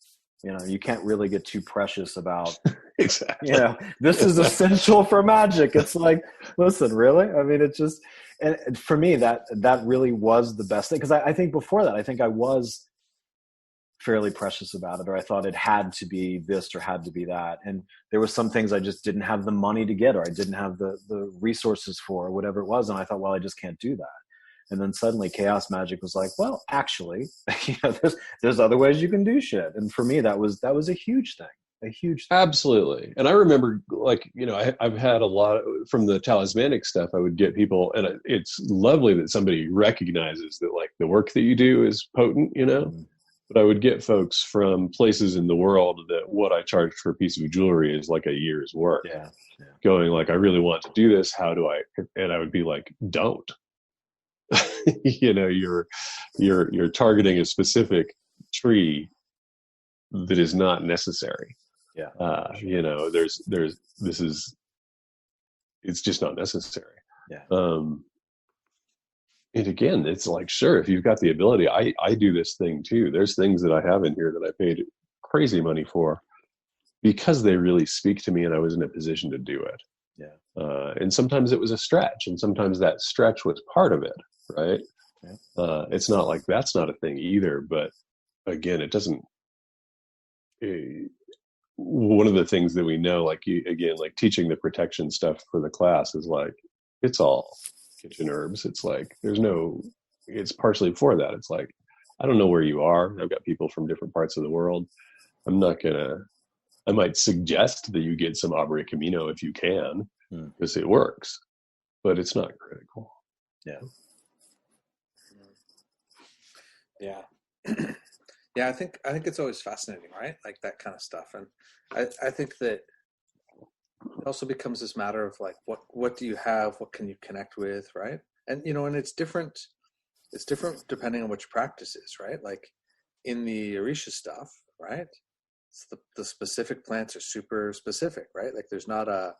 you know, you can't really get too precious about, exactly. you know, this is essential for magic. It's like, listen, really? I mean, it's just, and for me, that really was the best thing. Because I think before that, I think I was fairly precious about it, or I thought it had to be this or had to be that. And there were some things I just didn't have the money to get, or I didn't have the resources for, or whatever it was. And I thought, well, I just can't do that. And then suddenly chaos magic was like, well, actually, you know, there's other ways you can do shit. And for me, that was a huge thing, a huge thing. Absolutely. And I remember, like, you know, I've had a lot of, from the talismanic stuff, I would get people, and it's lovely that somebody recognizes that, like, the work that you do is potent, you know. Mm-hmm. But I would get folks from places in the world that what I charged for a piece of jewelry is like a year's work. Yeah. Going like, I really want to do this. How do I? And I would be like, don't. You know, you're targeting a specific tree that is not necessary. Yeah. You know, it's just not necessary. Yeah. And again, it's like, sure, if you've got the ability, I do this thing too. There's things that I have in here that I paid crazy money for because they really speak to me and I was in a position to do it. Yeah. And sometimes it was a stretch, and sometimes that stretch was part of it, right? Yeah. It's not like that's not a thing either, but again, it doesn't. One of the things that we know, like like teaching the protection stuff for the class is like, it's all kitchen herbs. It's like, it's partially for that. It's like, I don't know where you are. I've got people from different parts of the world. I might suggest that you get some Aubrey Camino if you can, because it works, but it's not critical. Yeah. Yeah. Yeah. I think it's always fascinating, right? Like that kind of stuff. And I think that it also becomes this matter of like, what do you have? What can you connect with? Right. And, you know, and it's different depending on which practice is, right? Like in the Orisha stuff, right? It's the specific plants are super specific, right? Like there's no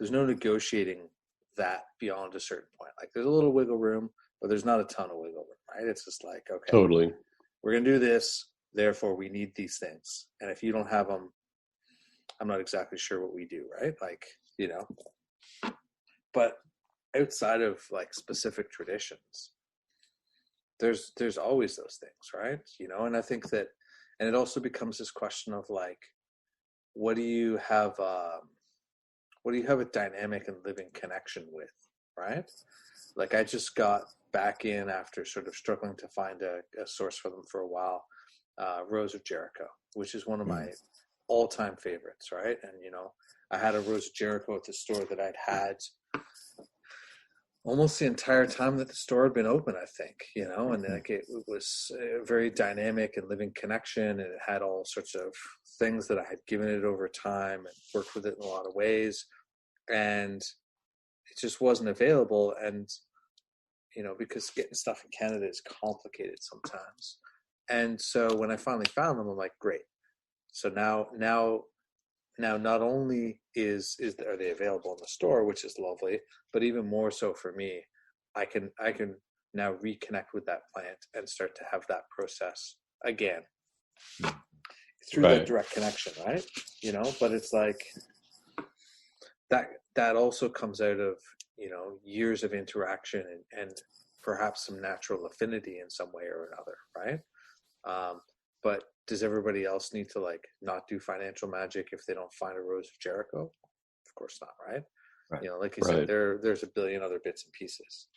negotiating that beyond a certain point. Like there's a little wiggle room, but there's not a ton of wiggle room, right? It's just like, okay, totally, we're going to do this. Therefore we need these things. And if you don't have them, I'm not exactly sure what we do, right? Like, you know, but outside of like specific traditions, there's always those things, right? You know, and I think that, and it also becomes this question of like, what do you have a dynamic and living connection with, right? Like I just got back in after sort of struggling to find a source for them for a while, Rose of Jericho, which is one of my all-time favorites, right? And, you know, I had a Rose of Jericho at the store that I'd had almost the entire time that the store had been open, I think, you know, and like it was a very dynamic and living connection, and it had all sorts of things that I had given it over time and worked with it in a lot of ways, and it just wasn't available. And, you know, because getting stuff in Canada is complicated sometimes. And so when I finally found them, I'm like, great. So now not only are they available in the store, which is lovely, but even more so for me, I can now reconnect with that plant and start to have that process again through that direct connection, right? You know, but it's like that also comes out of, you know, years of interaction and perhaps some natural affinity in some way or another, right? But does everybody else need to like not do financial magic if they don't find a Rose of Jericho? Of course not, right? You know, like you said, there's a billion other bits and pieces.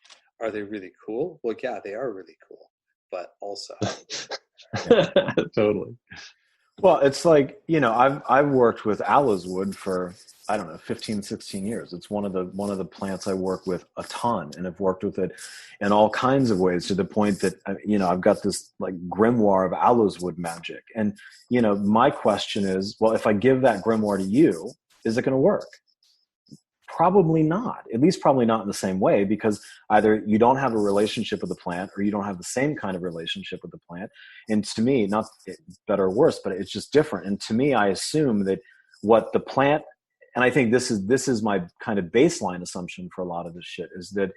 Are they really cool? Well, yeah, they are really cool, but also totally. Well, it's like, you know, I've worked with aloes wood for, I don't know, 15, 16 years. It's one of the plants I work with a ton, and I've worked with it in all kinds of ways to the point that, you know, I've got this like grimoire of aloes wood magic. And, you know, my question is, well, if I give that grimoire to you, is it going to work? Probably not, at least probably not in the same way, because either you don't have a relationship with the plant or you don't have the same kind of relationship with the plant. And to me, not better or worse, but it's just different. And to me, I assume that what the plant, and I think this is my kind of baseline assumption for a lot of this shit, is that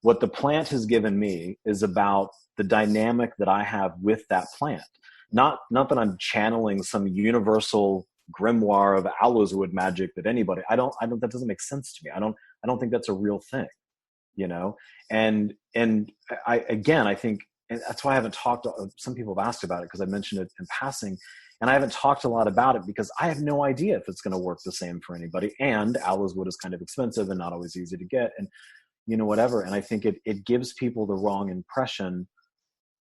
what the plant has given me is about the dynamic that I have with that plant. Not that I'm channeling some universal grimoire of aloes wood magic that anybody, I don't, that doesn't make sense to me. I don't think that's a real thing, and I think, and that's why I haven't talked, some people have asked about it because I mentioned it in passing, and I haven't talked a lot about it because I have no idea if it's going to work the same for anybody. And aloes wood is kind of expensive and not always easy to get, and whatever. And I think it gives people the wrong impression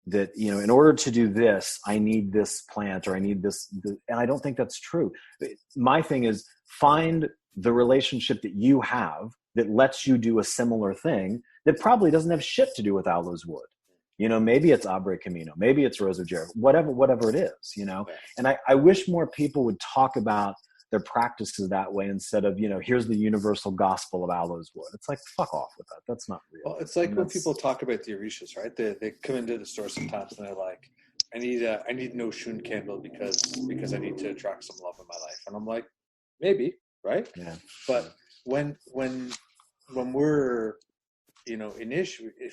that, in order to do this, I need this plant, or I need this. And I don't think that's true. My thing is, find the relationship that you have that lets you do a similar thing that probably doesn't have shit to do with aloes wood. Maybe it's Abre Camino, maybe it's Rosa Jera, whatever it is, And I wish more people would talk about their practices that way, instead of, here's the universal gospel of aloes wood. It's like, fuck off with that. That's not real. Well, it's like when people talk about the orishas, right? They come into the store sometimes and they're like, I need no shun candle because I need to attract some love in my life. And I'm like, maybe, right? Yeah. But when we're,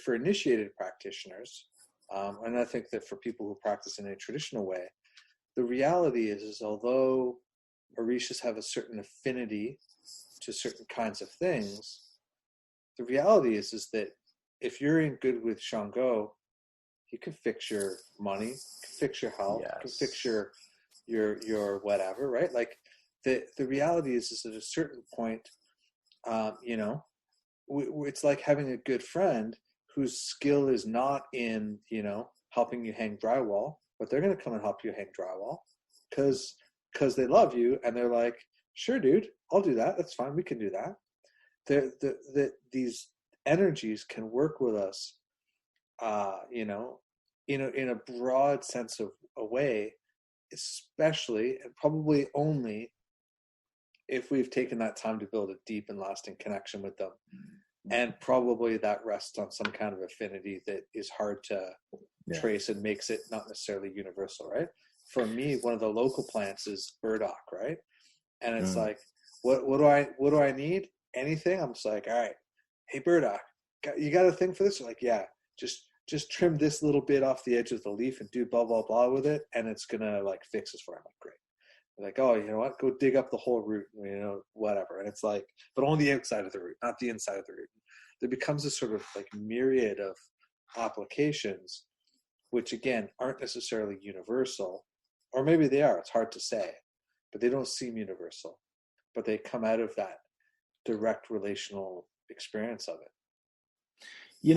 for initiated practitioners, and I think that for people who practice in a traditional way, the reality is although orishas have a certain affinity to certain kinds of things, the reality is that if you're in good with Shango, he can fix your money, can fix your health, yes, can fix your whatever, right? Like the reality is at a certain point, it's like having a good friend whose skill is not in, helping you hang drywall, but they're going to come and help you hang drywall because they love you, and they're like, sure, dude, I'll do that. That's fine. We can do that. These energies can work with us, in a broad sense of a way, especially and probably only if we've taken that time to build a deep and lasting connection with them. And probably that rests on some kind of affinity that is hard to trace and makes it not necessarily universal, right? For me, one of the local plants is burdock, right? And it's like, what do I need? Anything? I'm just like, all right, hey burdock, you got a thing for this? They're like, yeah, just trim this little bit off the edge of the leaf and do blah blah blah with it, and it's gonna like fix this for me. I'm like, great. They're like, oh, you know what? Go dig up the whole root, whatever. And it's like, but only the outside of the root, not the inside of the root. There becomes a sort of like myriad of applications, which again aren't necessarily universal. Or maybe they are, it's hard to say, but they don't seem universal. But they come out of that direct relational experience of it.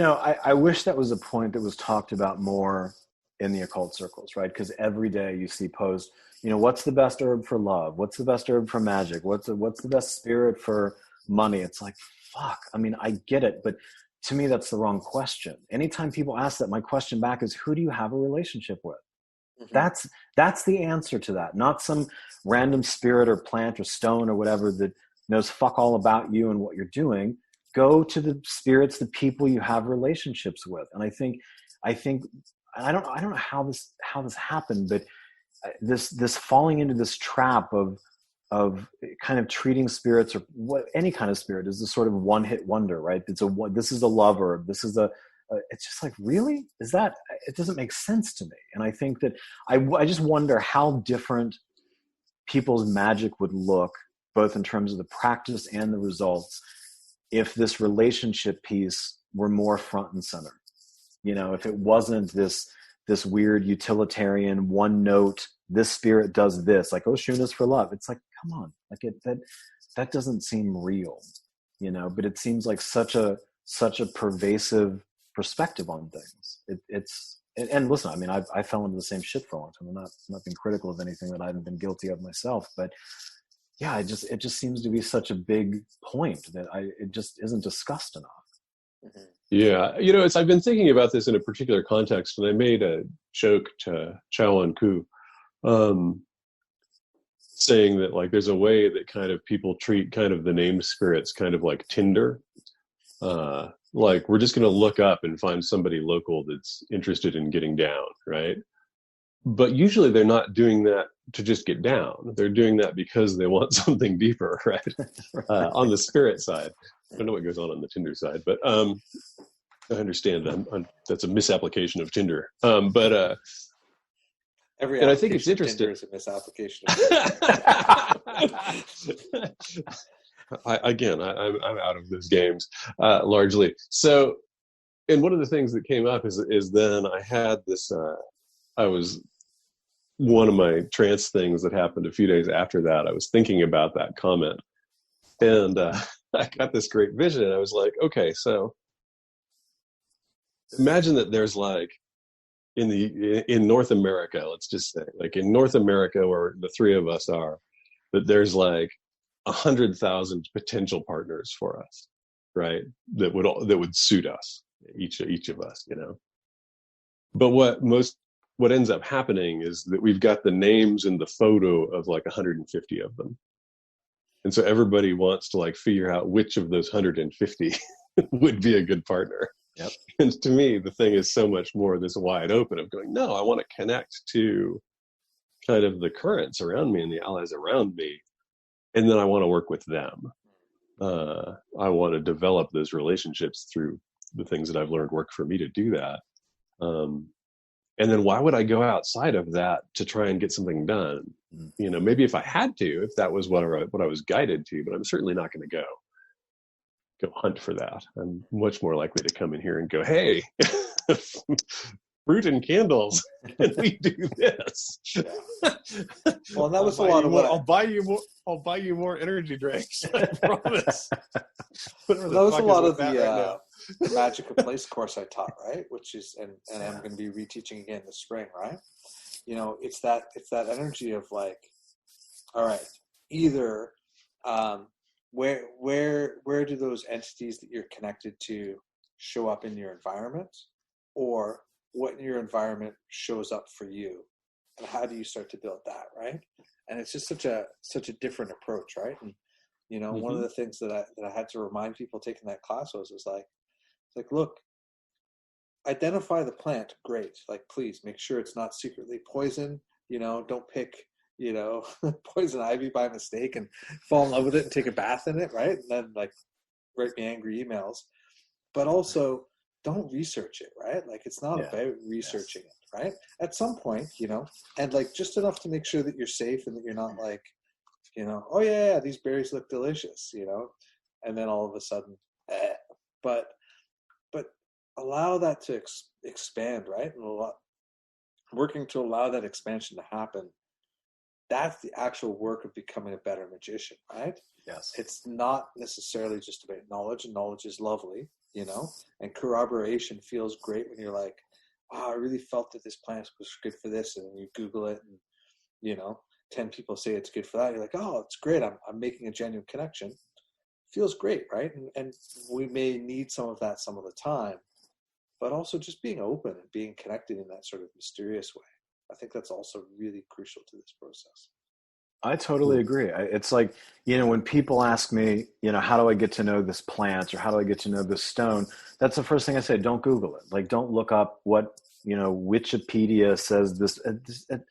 I wish that was a point that was talked about more in the occult circles, right? Because every day you see posts, what's the best herb for love? What's the best herb for magic? What's the best spirit for money? It's like, fuck. I mean, I get it, but to me, that's the wrong question. Anytime people ask that, my question back is, who do you have a relationship with? Mm-hmm. That's the answer to that, not some random spirit or plant or stone or whatever that knows fuck all about you and what you're doing. Go to the spirits, the people you have relationships with. And I think I don't know how this happened, but this falling into this trap of kind of treating spirits, or any kind of spirit, is this sort of one hit wonder, right? This is a lover. This is it's just like, really? Is that, it doesn't make sense to me. And I think that I just wonder how different people's magic would look, both in terms of the practice and the results, if this relationship piece were more front and center. If it wasn't this weird utilitarian one note, this spirit does this, like, oh, Shun is for love. It's like, come on, like that doesn't seem real, but it seems like such a pervasive perspective on things. And listen, I mean, I fell into the same shit for a long time. I'm not being critical of anything that I haven't been guilty of myself, but yeah, it just seems to be such a big point that it just isn't discussed enough. Mm-hmm. Yeah, I've been thinking about this in a particular context, and I made a joke to Chow and Ku. saying that like there's a way that kind of people treat kind of the named spirits kind of like Tinder. Like we're just going to look up and find somebody local that's interested in getting down, right? But usually they're not doing that to just get down. They're doing that because they want something deeper, right? On the spirit side. I don't know what goes on the Tinder side, but I understand that's a misapplication of Tinder. Every and I think it's interesting. is a misapplication. I'm out of those games largely. So, and one of the things that came up is then I had this. I was one of my trance things that happened a few days after that. I was thinking about that comment, and I got this great vision. I was like, okay, so imagine that there's like in North America, let's just say, like in North America, where the three of us are, that there's like 100,000 potential partners for us, right? That would suit us, each of us, you know. But what ends up happening is that we've got the names in the photo of like 150 of them, and so everybody wants to like figure out which of those 150 would be a good partner. Yep. And to me, the thing is so much more this wide open of going, no, I want to connect to kind of the currents around me and the allies around me. And then I want to work with them. I want to develop those relationships through the things that I've learned work for me to do that. And then why would I go outside of that to try and get something done? You know, maybe if I had to, if that was what I was guided to, but I'm certainly not going to go hunt for that. I'm much more likely to come in here and go, hey, fruit and candles, can we do this? Well, and that was a lot of what I'll buy you more energy drinks. I promise. That was a lot of the Magic of Place course I taught, right? Which is, and I'm going to be reteaching again this spring, right? You know, it's that energy of like, all right, either where do those entities that you're connected to show up in your environment, or what in your environment shows up for you, and how do you start to build that, right? And it's just such a different approach, right? And you know, one of the things that I had to remind people taking that class was like, look, identify the plant, great. Like, please make sure it's not secretly poison. You know, don't pick, you know, poison ivy by mistake and fall in love with it and take a bath in it, right? And then like write me angry emails. But also don't research it, right? Like it's not about researching it, right? At some point, you know, and like just enough to make sure that you're safe and that you're not like, you know, oh yeah, these berries look delicious, you know, and then all of a sudden, but allow that to expand, right? And working to allow that expansion to happen. That's the actual work of becoming a better magician, right? Yes. It's not necessarily just about knowledge, and knowledge is lovely, you know, and corroboration feels great when you're like, wow, I really felt that this plant was good for this. And you Google it and, you know, 10 people say it's good for that. You're like, oh, it's great. I'm making a genuine connection. Feels great, right? And we may need some of that some of the time, but also just being open and being connected in that sort of mysterious way. I think that's also really crucial to this process. I totally agree. It's like, you know, when people ask me, you know, how do I get to know this plant or how do I get to know this stone? That's the first thing I say. Don't Google it. Like, don't look up what, you know, Wikipedia says this.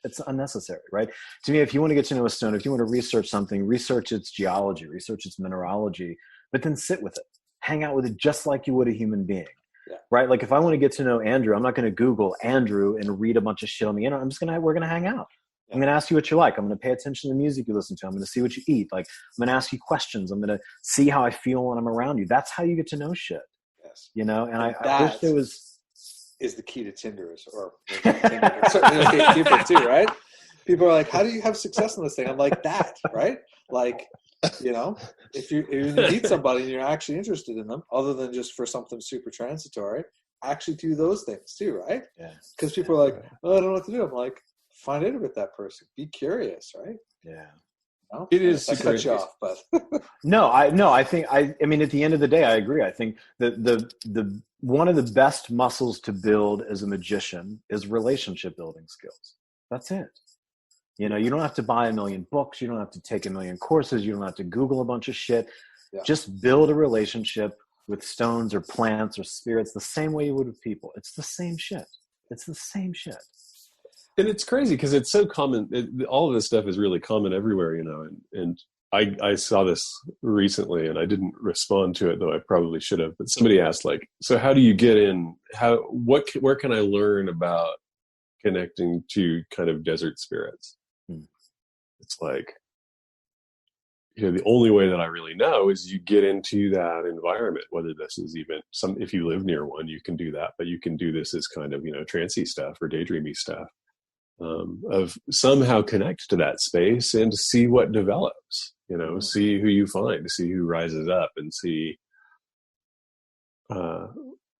It's unnecessary, right? To me, if you want to get to know a stone, if you want to research something, research its geology, research its mineralogy, but then sit with it. Hang out with it just like you would a human being. Yeah. Right? Like if I want to get to know Andrew, I'm not going to Google Andrew and read a bunch of shit on the internet. we're going to hang out. Yeah. I'm going to ask you what you like. I'm going to pay attention to the music you listen to. I'm going to see what you eat. Like I'm going to ask you questions. I'm going to see how I feel when I'm around you. That's how you get to know shit. Yes. You know, and I wish there was. Is the key to Tinder, or Tinder. Certainly okay, people too, right? People are like, how do you have success in this thing? I'm like, that, right? Like, you know, if you meet somebody and you're actually interested in them, other than just for something super transitory, actually do those things too, right? Yeah. Because people are like, oh, I don't know what to do. I'm like, find out about that person. Be curious, right? Yeah. No? It is. I cut you off, but I think I mean, at the end of the day, I agree. I think that the one of the best muscles to build as a magician is relationship building skills. That's it. You know, you don't have to buy 1 million books. You don't have to take 1 million courses. You don't have to Google a bunch of shit. Yeah. Just build a relationship with stones or plants or spirits the same way you would with people. It's the same shit. It's the same shit. And it's crazy because it's so common. All of this stuff is really common everywhere, you know. And I saw this recently, and I didn't respond to it, though I probably should have. But somebody asked, like, so how do you get in? Where can I learn about connecting to kind of desert spirits? It's like, you know, the only way that I really know is you get into that environment, whether this is even if you live near one, you can do that, but you can do this as kind of, you know, trancey stuff or daydreamy stuff, of somehow connect to that space and see what develops, you know, see who you find, see who rises up, and see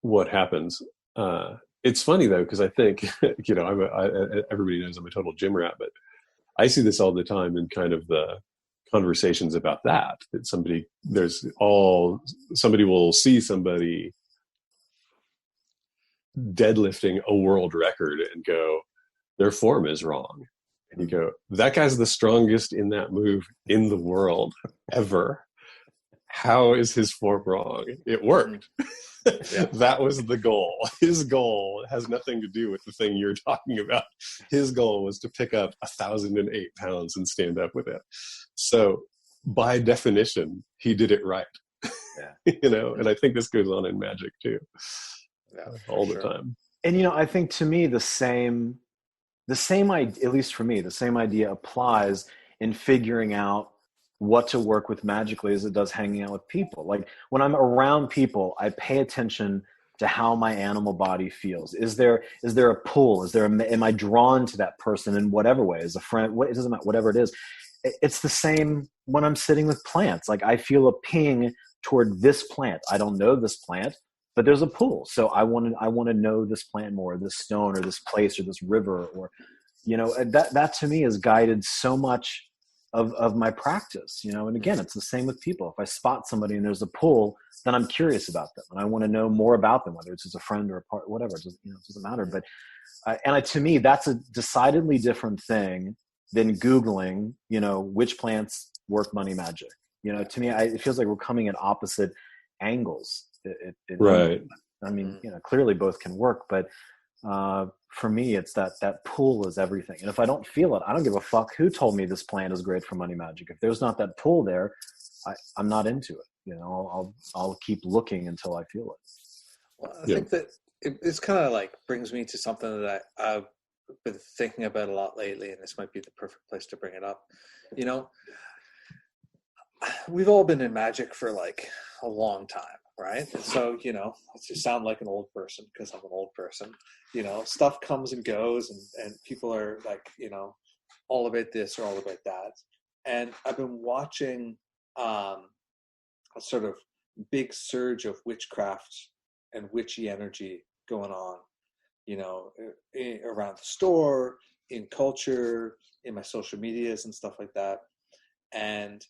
what happens. It's funny though, because I think, you know, everybody knows I'm a total gym rat, but I see this all the time in kind of the conversations about that somebody will see somebody deadlifting a world record and go, their form is wrong. And you go, that guy's the strongest in that move in the world ever. How is his form wrong? It worked. Yeah. That was the goal. His goal has nothing to do with the thing you're talking about. His goal was to pick up 1,008 pounds and stand up with it. So by definition, he did it right. Yeah. You know, and I think this goes on in magic too. Yeah, all the time. And, you know, I think to me, the same idea, at least for me, the same idea applies in figuring out what to work with magically as it does hanging out with people. Like when I'm around people, I pay attention to how my animal body feels. Is there a pull? Am I drawn to that person in whatever way? As a friend, it doesn't matter, whatever it is. It's the same when I'm sitting with plants. Like I feel a ping toward this plant. I don't know this plant, but there's a pull. So I want to know this plant more, this stone or this place or this river, or, you know, that to me has guided so much of my practice, you know. And again, it's the same with people. If I spot somebody and there's a pull, then I'm curious about them and I want to know more about them, whether it's as a friend or a part, whatever, it doesn't matter. But to me, that's a decidedly different thing than Googling, you know, which plants work money magic. You know, to me, it feels like we're coming at opposite angles. Right. I mean, you know, clearly both can work, but for me, it's that pull is everything. And if I don't feel it, I don't give a fuck who told me this plant is great for money magic. If there's not that pull there, I'm not into it. You know, I'll keep looking until I feel it. Well, I think that it's kind of like brings me to something that I've been thinking about a lot lately, and this might be the perfect place to bring it up. You know, we've all been in magic for like a long time, right? And so, you know, I just sound like an old person because I'm an old person. You know, stuff comes and goes, and people are like, you know, all about this or all about that. And I've been watching a sort of big surge of witchcraft and witchy energy going on, you know, around the store, in culture, in my social medias and stuff like that. And,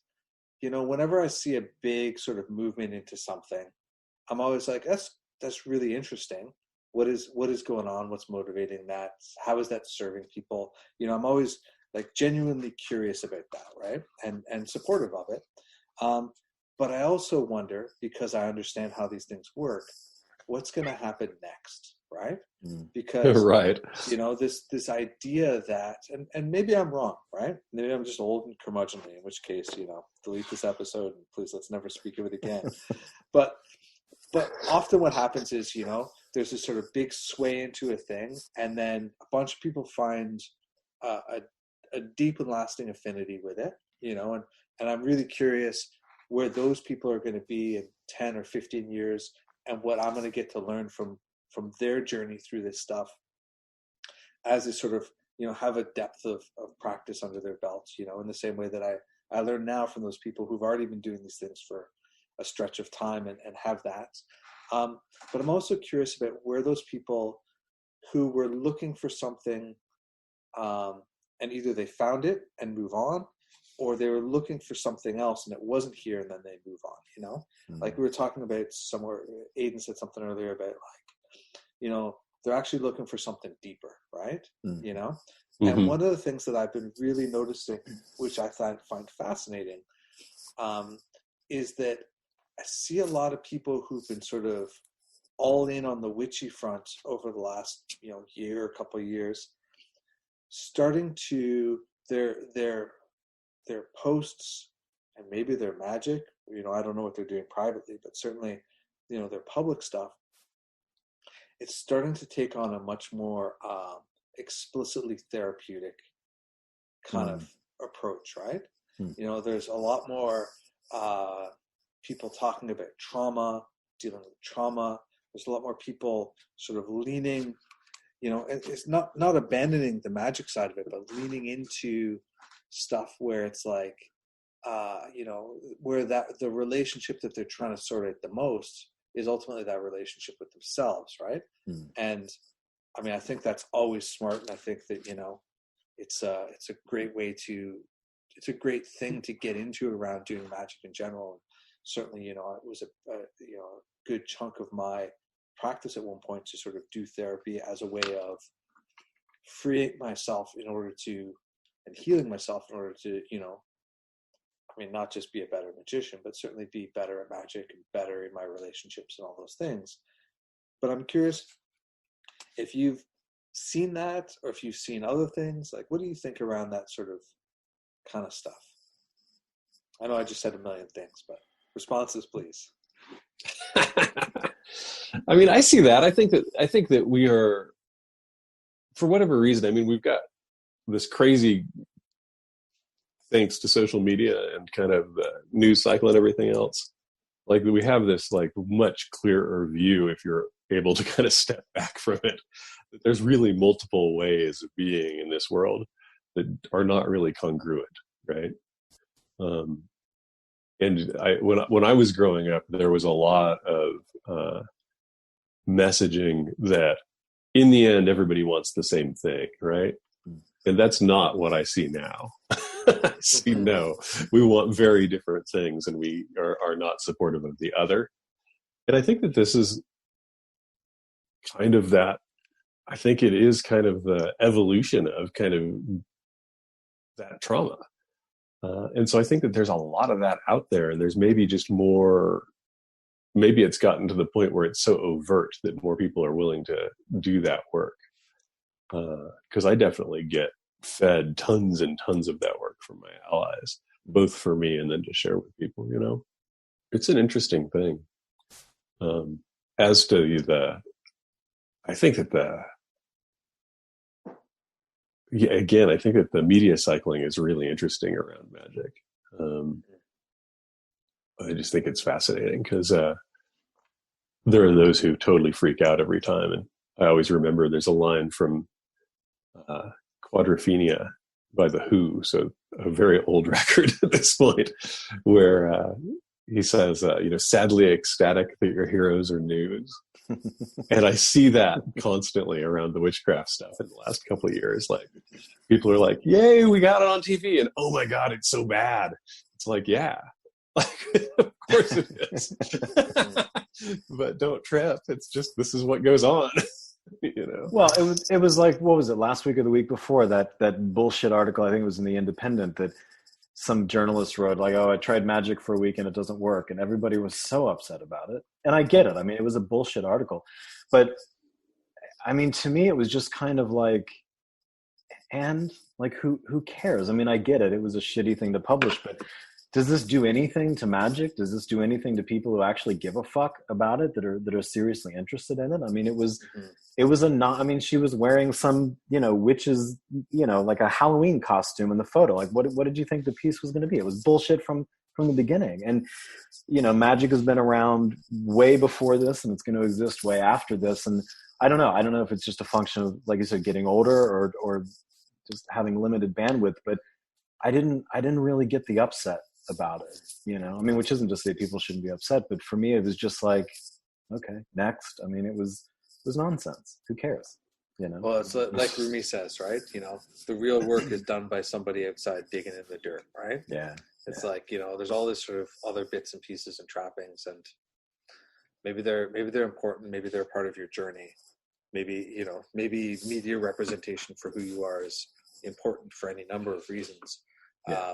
you know, whenever I see a big sort of movement into something, I'm always like, that's really interesting. What is going on? What's motivating that? How is that serving people? You know, I'm always like genuinely curious about that, right? And supportive of it. But I also wonder, because I understand how these things work, what's going to happen next, right? Because, right. You know, this idea that, and maybe I'm wrong, right? Maybe I'm just old and curmudgeonly, in which case, you know, delete this episode and please let's never speak of it again. But often what happens is, you know, there's this sort of big sway into a thing, and then a bunch of people find a deep and lasting affinity with it, you know, and I'm really curious where those people are going to be in 10 or 15 years and what I'm going to get to learn from their journey through this stuff as they sort of, you know, have a depth of practice under their belts, you know, in the same way that I learn now from those people who've already been doing these things for a stretch of time and have that. But I'm also curious about where those people who were looking for something and either they found it and move on, or they were looking for something else and it wasn't here and then they move on, you know? Like we were talking about somewhere, Aidan said something earlier about like, you know, they're actually looking for something deeper, right? Mm. You know? Mm-hmm. And one of the things that I've been really noticing, which I find fascinating, is that I see a lot of people who've been sort of all in on the witchy front over the last, year, a couple of years, starting to their posts and maybe their magic, I don't know what they're doing privately, but certainly, their public stuff, it's starting to take on a much more explicitly therapeutic kind of approach, right? There's a lot more people talking about trauma, dealing with trauma. There's a lot more people sort of leaning, it's not abandoning the magic side of it, but leaning into stuff where it's like, where the relationship that they're trying to sort out the most is ultimately that relationship with themselves, right? And I mean, I think that's always smart, and I think that it's a great way it's a great thing to get into around doing magic in general. And certainly, it was a good chunk of my practice at one point to sort of do therapy as a way of freeing myself and healing myself in order to, not just be a better magician, but certainly be better at magic and better in my relationships and all those things. But I'm curious if you've seen that, or if you've seen other things. Like, what do you think around that sort of kind of stuff? I know I just said a million things, but responses, please. I mean, I see that. I think that we are, for whatever reason, I mean, we've got this crazy, thanks to social media and kind of the news cycle and everything else, like we have this like much clearer view, if you're able to kind of step back from it, that there's really multiple ways of being in this world that are not really congruent, right? And when I was growing up, there was a lot of messaging that in the end everybody wants the same thing, right? And that's not what I see now. I see, no, we want very different things, and we are not supportive of the other. And I think that this is kind of that. I think it is kind of the evolution of kind of that trauma. And so I think that there's a lot of that out there, and there's maybe just more, maybe it's gotten to the point where it's so overt that more people are willing to do that work. Because I definitely get fed tons and tons of that work from my allies, both for me and then to share with people, It's an interesting thing. As to I think that I think that the media cycling is really interesting around magic. I just think it's fascinating because there are those who totally freak out every time. And I always remember there's a line from Quadrophenia by The Who, so a very old record at this point, where he says, sadly ecstatic that your heroes are news. And I see that constantly around the witchcraft stuff in the last couple of years. Like, people are like, yay, we got it on TV, and oh my God, it's so bad. It's like, yeah, of course it is. But don't trip. It's just, this is what goes on. Well, it was like, what was it, last week or the week before, that bullshit article, I think it was in The Independent, that some journalist wrote, like, oh, I tried magic for a week and it doesn't work, and everybody was so upset about it. And I get it. I mean, it was a bullshit article, but I mean, to me, it was just kind of like, and like, who cares? I mean, I get it. It was a shitty thing to publish, but does this do anything to magic? Does this do anything to people who actually give a fuck about it, that are seriously interested in it? I mean, it was I mean, she was wearing some, witch's, like a Halloween costume in the photo. Like, what did you think the piece was going to be? It was bullshit from the beginning. And, magic has been around way before this, and it's going to exist way after this. And I don't know if it's just a function of, like you said, getting older or just having limited bandwidth, but I didn't really get the upset about it, I mean, which isn't to say people shouldn't be upset, but for me, it was just like, okay, next. I mean, it was nonsense. Who cares? Well, it's like Rumi says, right? The real work is done by somebody outside digging in the dirt, right? Yeah. It's like, there's all this sort of other bits and pieces and trappings, and maybe they're important. Maybe they're part of your journey. maybe media representation for who you are is important for any number of reasons. Yeah.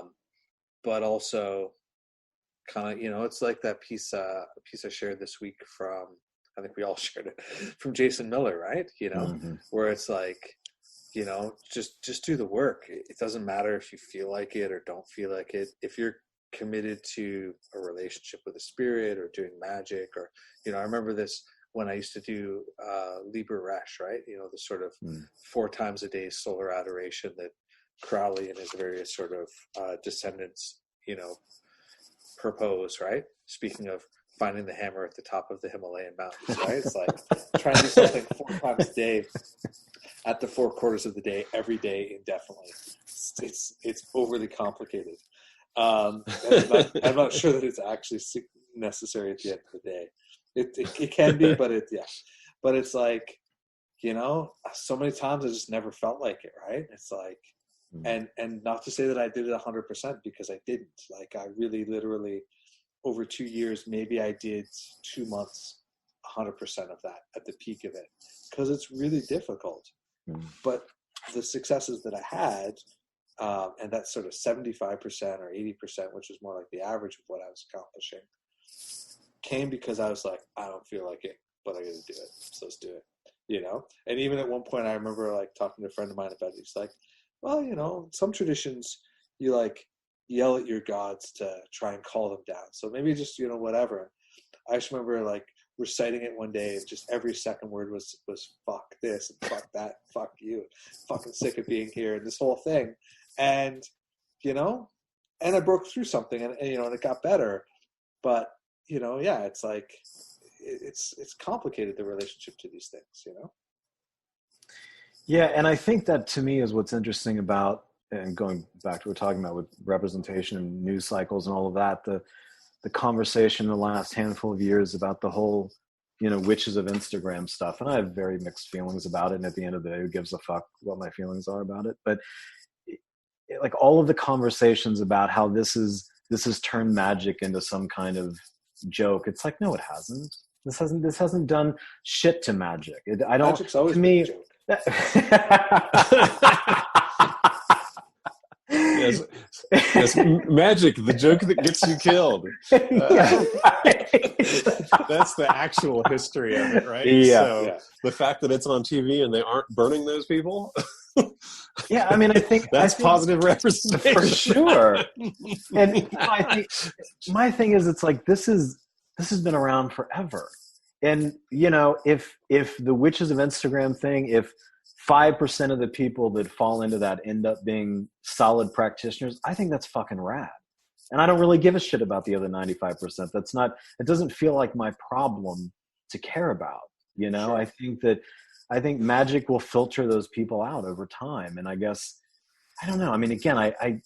But also kind of, it's like that piece I shared this week from, I think we all shared it, from Jason Miller, right? Where it's like, just do the work. It doesn't matter if you feel like it or don't feel like it. If you're committed to a relationship with a spirit or doing magic, or, I remember this when I used to do Liber Resh, right? The sort of 4 times a day solar adoration that Crowley and his various sort of descendants, propose, right? Speaking of finding the hammer at the top of the Himalayan mountains, right? It's like trying to do something 4 times a day at the 4 quarters of the day, every day, indefinitely. It's overly complicated. I'm not sure that it's actually necessary at the end of the day. It can be, but it's like, so many times I just never felt like it, right? It's like, and not to say that I did it 100%, because I didn't. Like, I really literally over 2 years, maybe I did 2 months, 100% of that at the peak of it, because it's really difficult. But the successes that I had, and that's sort of 75% or 80%, which is more like the average of what I was accomplishing, came because I was like, I don't feel like it, but I got to do it. So let's do it, And even at one point, I remember like talking to a friend of mine about it. He's like, well, some traditions you like yell at your gods to try and call them down. So maybe just, whatever. I just remember like reciting it one day, and just every second word was fuck this and fuck that, fuck you, fucking sick of being here, and this whole thing. And, and I broke through something, and it got better. But, it's like, it's complicated, the relationship to these things, Yeah, and I think that to me is what's interesting about, and going back to what we're talking about with representation and news cycles and all of that, the conversation in the last handful of years about the whole, witches of Instagram stuff. And I have very mixed feelings about it. And at the end of the day, who gives a fuck what my feelings are about it? But like all of the conversations about how this has turned magic into some kind of joke. It's like, no, it hasn't. This hasn't done shit to magic. Magic's always to me, been a joke. Yes, magic, the joke that gets you killed. That's the actual history of it, right? Yeah. So the fact that it's on TV and they aren't burning those people. Yeah, I mean, I think positive representation for sure. And I think my thing is, it's like this has been around forever. And if the witches of Instagram thing, if 5% of the people that fall into that end up being solid practitioners, I think that's fucking rad. And I don't really give a shit about the other 95%. It doesn't feel like my problem to care about. Sure. I think magic will filter those people out over time. And I guess, I don't know. I mean, again, I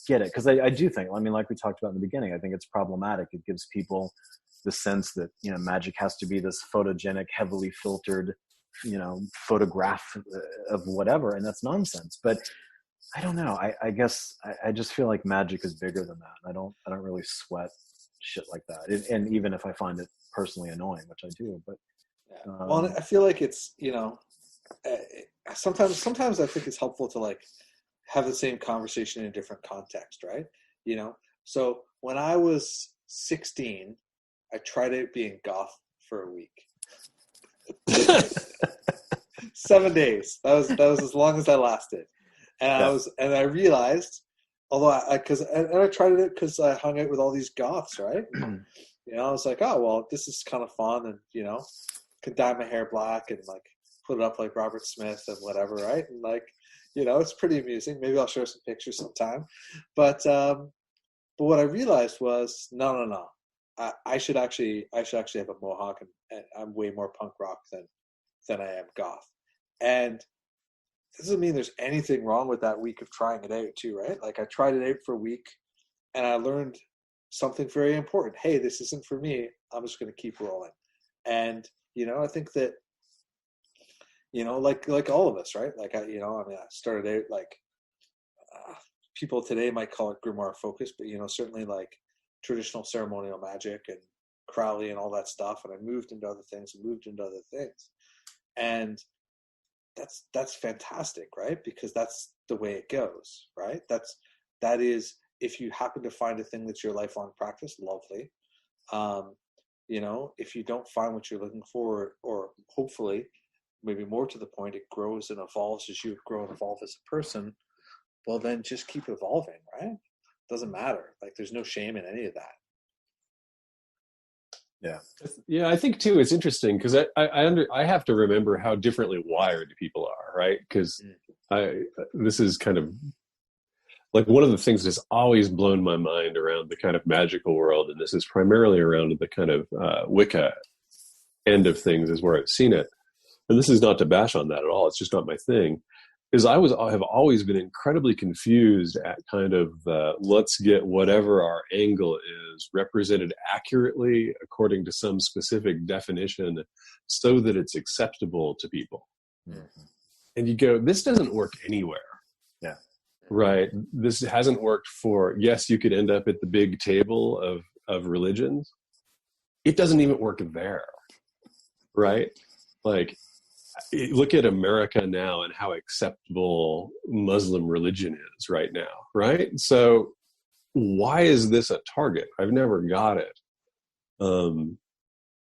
get it. Because I do think, like we talked about in the beginning, I think it's problematic. It gives people the sense that, magic has to be this photogenic, heavily filtered, photograph of whatever. And that's nonsense. But I don't know. I guess I just feel like magic is bigger than that. I don't really sweat shit like that. And even if I find it personally annoying, which I do, but. Well, I feel like it's, sometimes I think it's helpful to like have the same conversation in a different context, right? So when I was 16, I tried out being goth for a week. 7 days. That was as long as I lasted. And I realized, although I tried it because I hung out with all these goths, right? I was like, oh, well, this is kind of fun. And, could dye my hair black and like put it up like Robert Smith and whatever, right? And like, it's pretty amusing. Maybe I'll show some pictures sometime. But what I realized was, no. I should actually have a mohawk, and I'm way more punk rock than I am goth. And this doesn't mean there's anything wrong with that week of trying it out too, right? Like I tried it out for a week and I learned something very important. Hey, this isn't for me. I'm just going to keep rolling. And, I think that, like all of us, right? Like, I started out like people today might call it grimoire focus, but, certainly like traditional ceremonial magic and Crowley and all that stuff. And I moved into other things. And that's fantastic, right? Because that's the way it goes, right? That is, if you happen to find a thing that's your lifelong practice, lovely. If you don't find what you're looking for, or hopefully, maybe more to the point, it grows and evolves as you grow and evolve as a person, well, then just keep evolving, right? Doesn't matter. Like, there's no shame in any of that. Yeah, I think too it's interesting because I have to remember how differently wired people are, right? Because this is kind of like one of the things that's always blown my mind around the kind of magical world, and this is primarily around the kind of Wicca end of things is where I've seen it. And this is not to bash on that at all. It's just not my thing. Is I have always been incredibly confused at kind of let's get whatever our angle is represented accurately according to some specific definition so that it's acceptable to people. Mm-hmm. And you go, this doesn't work anywhere. Yeah. Right. This hasn't worked for, yes, you could end up at the big table of religions. It doesn't even work there. Right. Like, look at America now and how acceptable Muslim religion is right now, right? So why is this a target? I've never got it.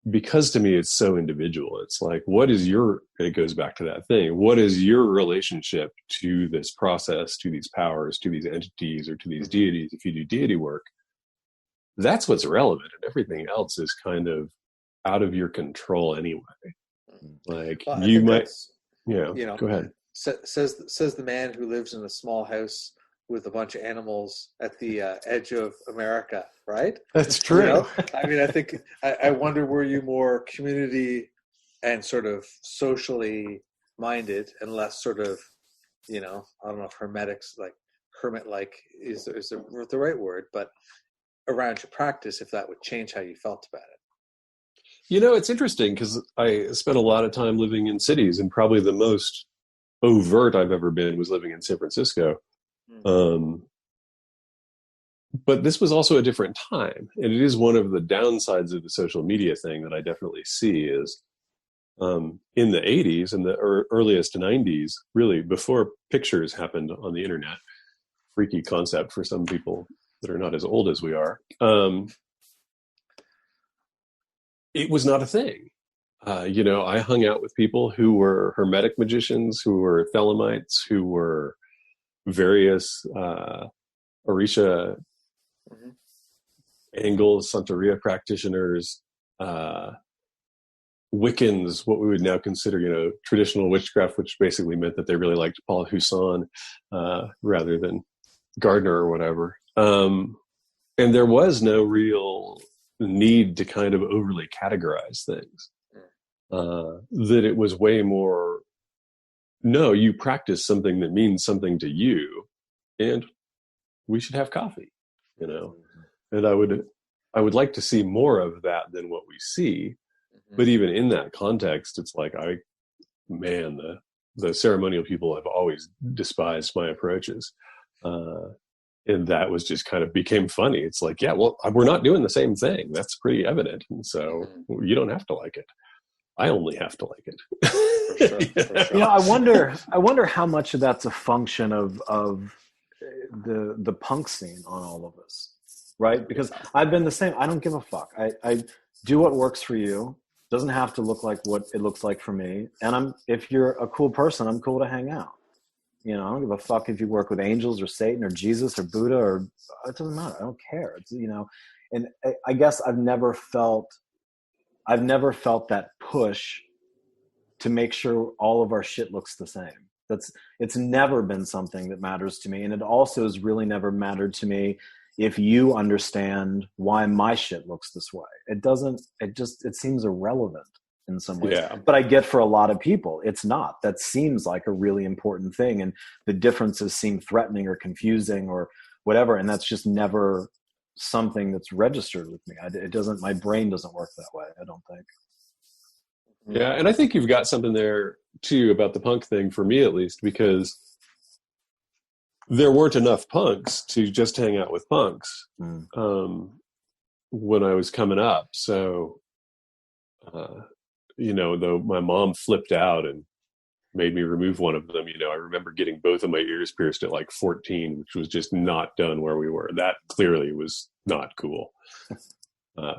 Because to me, it's so individual. It's like, it goes back to that thing. What is your relationship to this process, to these powers, to these entities, or to these deities? If you do deity work, that's what's relevant, and everything else is kind of out of your control anyway. Like, well, you might, go ahead. Says the man who lives in a small house with a bunch of animals at the edge of America, right? That's true. I mean, I think, I wonder, were you more community and sort of socially minded and less sort of, I don't know if hermit-like is the right word, but around your practice, if that would change how you felt about it. It's interesting because I spent a lot of time living in cities, and probably the most overt I've ever been was living in San Francisco. Mm-hmm. But this was also a different time. And it is one of the downsides of the social media thing that I definitely see is in the 80s and the earliest 90s, really before pictures happened on the internet, freaky concept for some people that are not as old as we are. It was not a thing. I hung out with people who were Hermetic magicians, who were Thelemites, who were various Orisha angles, Santeria practitioners, Wiccans, what we would now consider, traditional witchcraft, which basically meant that they really liked Paul Husson rather than Gardner or whatever. And there was no real need to kind of overly categorize things. That it was way more, no, you practice something that means something to you, and we should have coffee, And I would like to see more of that than what we see. But even in that context, it's like, the ceremonial people have always despised my approaches. And that was just kind of became funny. It's like, yeah, well, we're not doing the same thing. That's pretty evident. And so you don't have to like it. I only have to like it. For sure. I wonder how much of that's a function of the punk scene on all of this, right? Because I've been the same. I don't give a fuck. I do what works for you. Doesn't have to look like what it looks like for me. And if you're a cool person, I'm cool to hang out. I don't give a fuck if you work with angels or Satan or Jesus or Buddha, or it doesn't matter. I don't care. It's, and I guess I've never felt that push to make sure all of our shit looks the same. It's never been something that matters to me. And it also has really never mattered to me if you understand why my shit looks this way. It seems irrelevant in some ways. Yeah. But I get for a lot of people, it's not. That seems like a really important thing. And the differences seem threatening or confusing or whatever. And that's just never something that's registered with me. My brain doesn't work that way, I don't think. Yeah. And I think you've got something there too about the punk thing, for me at least, because there weren't enough punks to just hang out with punks when I was coming up. So, though my mom flipped out and made me remove one of them. I remember getting both of my ears pierced at like 14, which was just not done where we were. That clearly was not cool.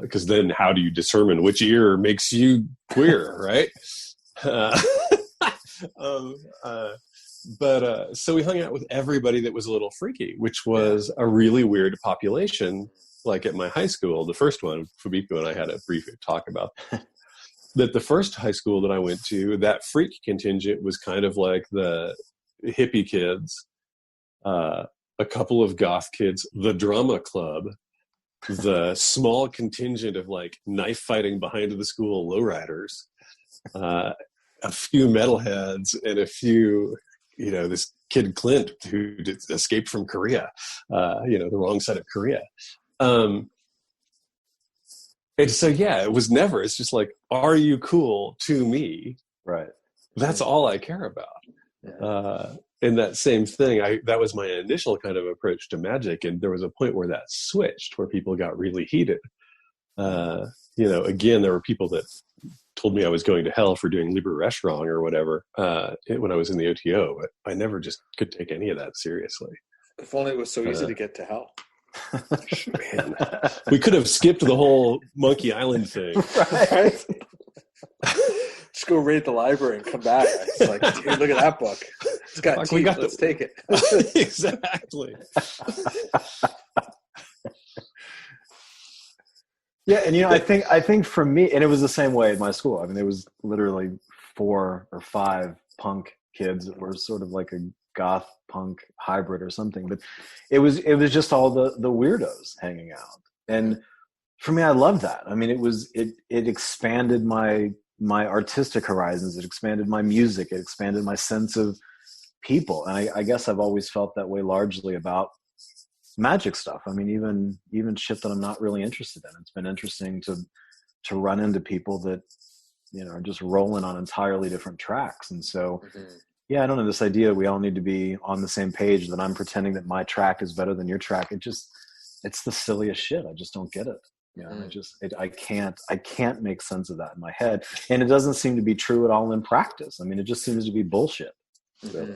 Because then how do you determine which ear makes you queer, right? So we hung out with everybody that was a little freaky, which was a really weird population. Like at my high school, the first one, Fabeku and I had a brief talk about that. The first high school that I went to, that freak contingent was kind of like the hippie kids, a couple of goth kids, the drama club, the small contingent of like knife fighting behind the school lowriders, a few metalheads, and a few, this kid Clint who escaped from Korea, the wrong side of Korea. And so, it was never, it's just like, are you cool to me? Right. That's all I care about. Yeah. And that same thing, that was my initial kind of approach to magic. And there was a point where that switched, where people got really heated. Again, there were people that told me I was going to hell for doing Liber Resh wrong or whatever when I was in the OTO, but I never just could take any of that seriously. If only it was so easy to get to hell. Man, we could have skipped the whole Monkey Island thing. Right? Just go raid the library and come back. It's like, dude, look at that book. It's got teeth. Let's take it. Exactly. Yeah, and I think for me, and it was the same way at my school. I mean, there was literally 4 or 5 punk kids that were sort of like a goth punk hybrid or something, but it was just all the weirdos hanging out. And for me, I loved that. I mean, it expanded my artistic horizons. It expanded my music. It expanded my sense of people. And I guess I've always felt that way largely about magic stuff. I mean, even shit that I'm not really interested in. It's been interesting to run into people that, are just rolling on entirely different tracks. And so, I don't know, this idea we all need to be on the same page, that I'm pretending that my track is better than your track. It's the silliest shit. I just don't get it. I can't make sense of that in my head. And it doesn't seem to be true at all in practice. I mean, it just seems to be bullshit. So,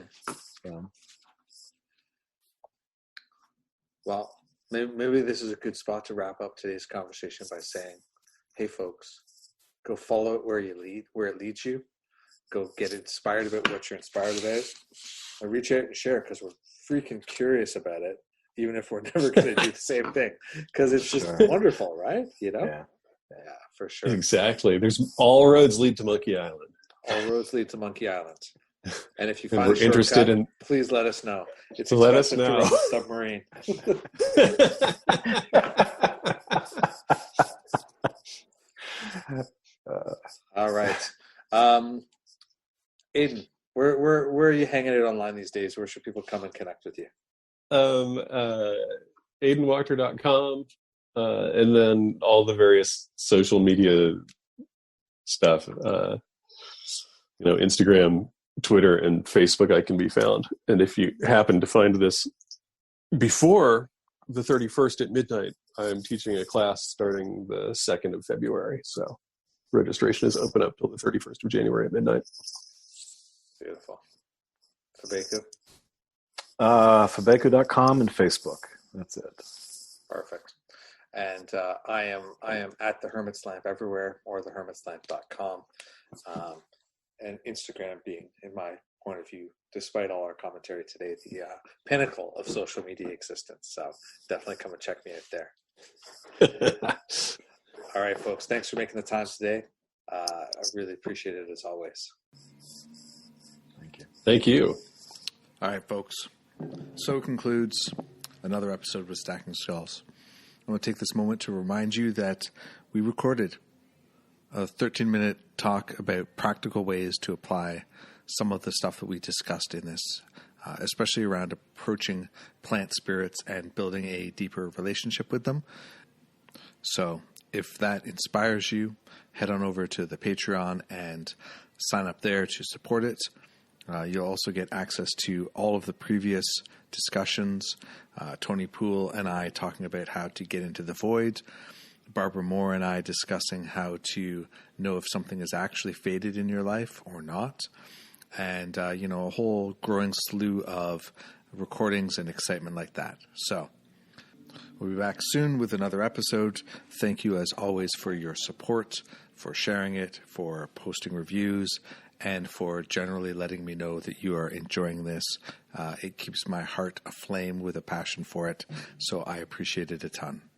Well, maybe this is a good spot to wrap up today's conversation by saying, hey folks, go follow it where it leads you. Go get inspired about what you're inspired about, and reach out and share, because we're freaking curious about it, even if we're never going to do the same thing, because it's just wonderful, right? Yeah, for sure. Exactly. There's all roads lead to Monkey Island. All roads lead to Monkey Island. And if you find we're interested in, please let us know. It's let us know. To run a submarine. All right. Aidan, where are you hanging out online these days? Where should people come and connect with you? aidanwachter.com, and then all the various social media stuff, Instagram, Twitter, and Facebook, I can be found. And if you happen to find this before the 31st at midnight, I'm teaching a class starting the 2nd of February. So registration is open up till the 31st of January at midnight. Beautiful. Fabeku? Fabeku.com and Facebook. That's it. Perfect. And I am at the Hermit's Lamp everywhere, or thehermitslamp.com. And Instagram being, in my point of view, despite all our commentary today, the pinnacle of social media existence. So definitely come and check me out there. All right, folks. Thanks for making the time today. I really appreciate it, as always. Thank you. All right, folks. So concludes another episode with Stacking Shelves. I want to take this moment to remind you that we recorded a 13-minute talk about practical ways to apply some of the stuff that we discussed in this, especially around approaching plant spirits and building a deeper relationship with them. So if that inspires you, head on over to the Patreon and sign up there to support it. You'll also get access to all of the previous discussions. Tony Poole and I talking about how to get into the void. Barbara Moore and I discussing how to know if something is actually fated in your life or not. and, a whole growing slew of recordings and excitement like that. So we'll be back soon with another episode. Thank you, as always, for your support, for sharing it, for posting reviews, and for generally letting me know that you are enjoying this. It keeps my heart aflame with a passion for it, so I appreciate it a ton.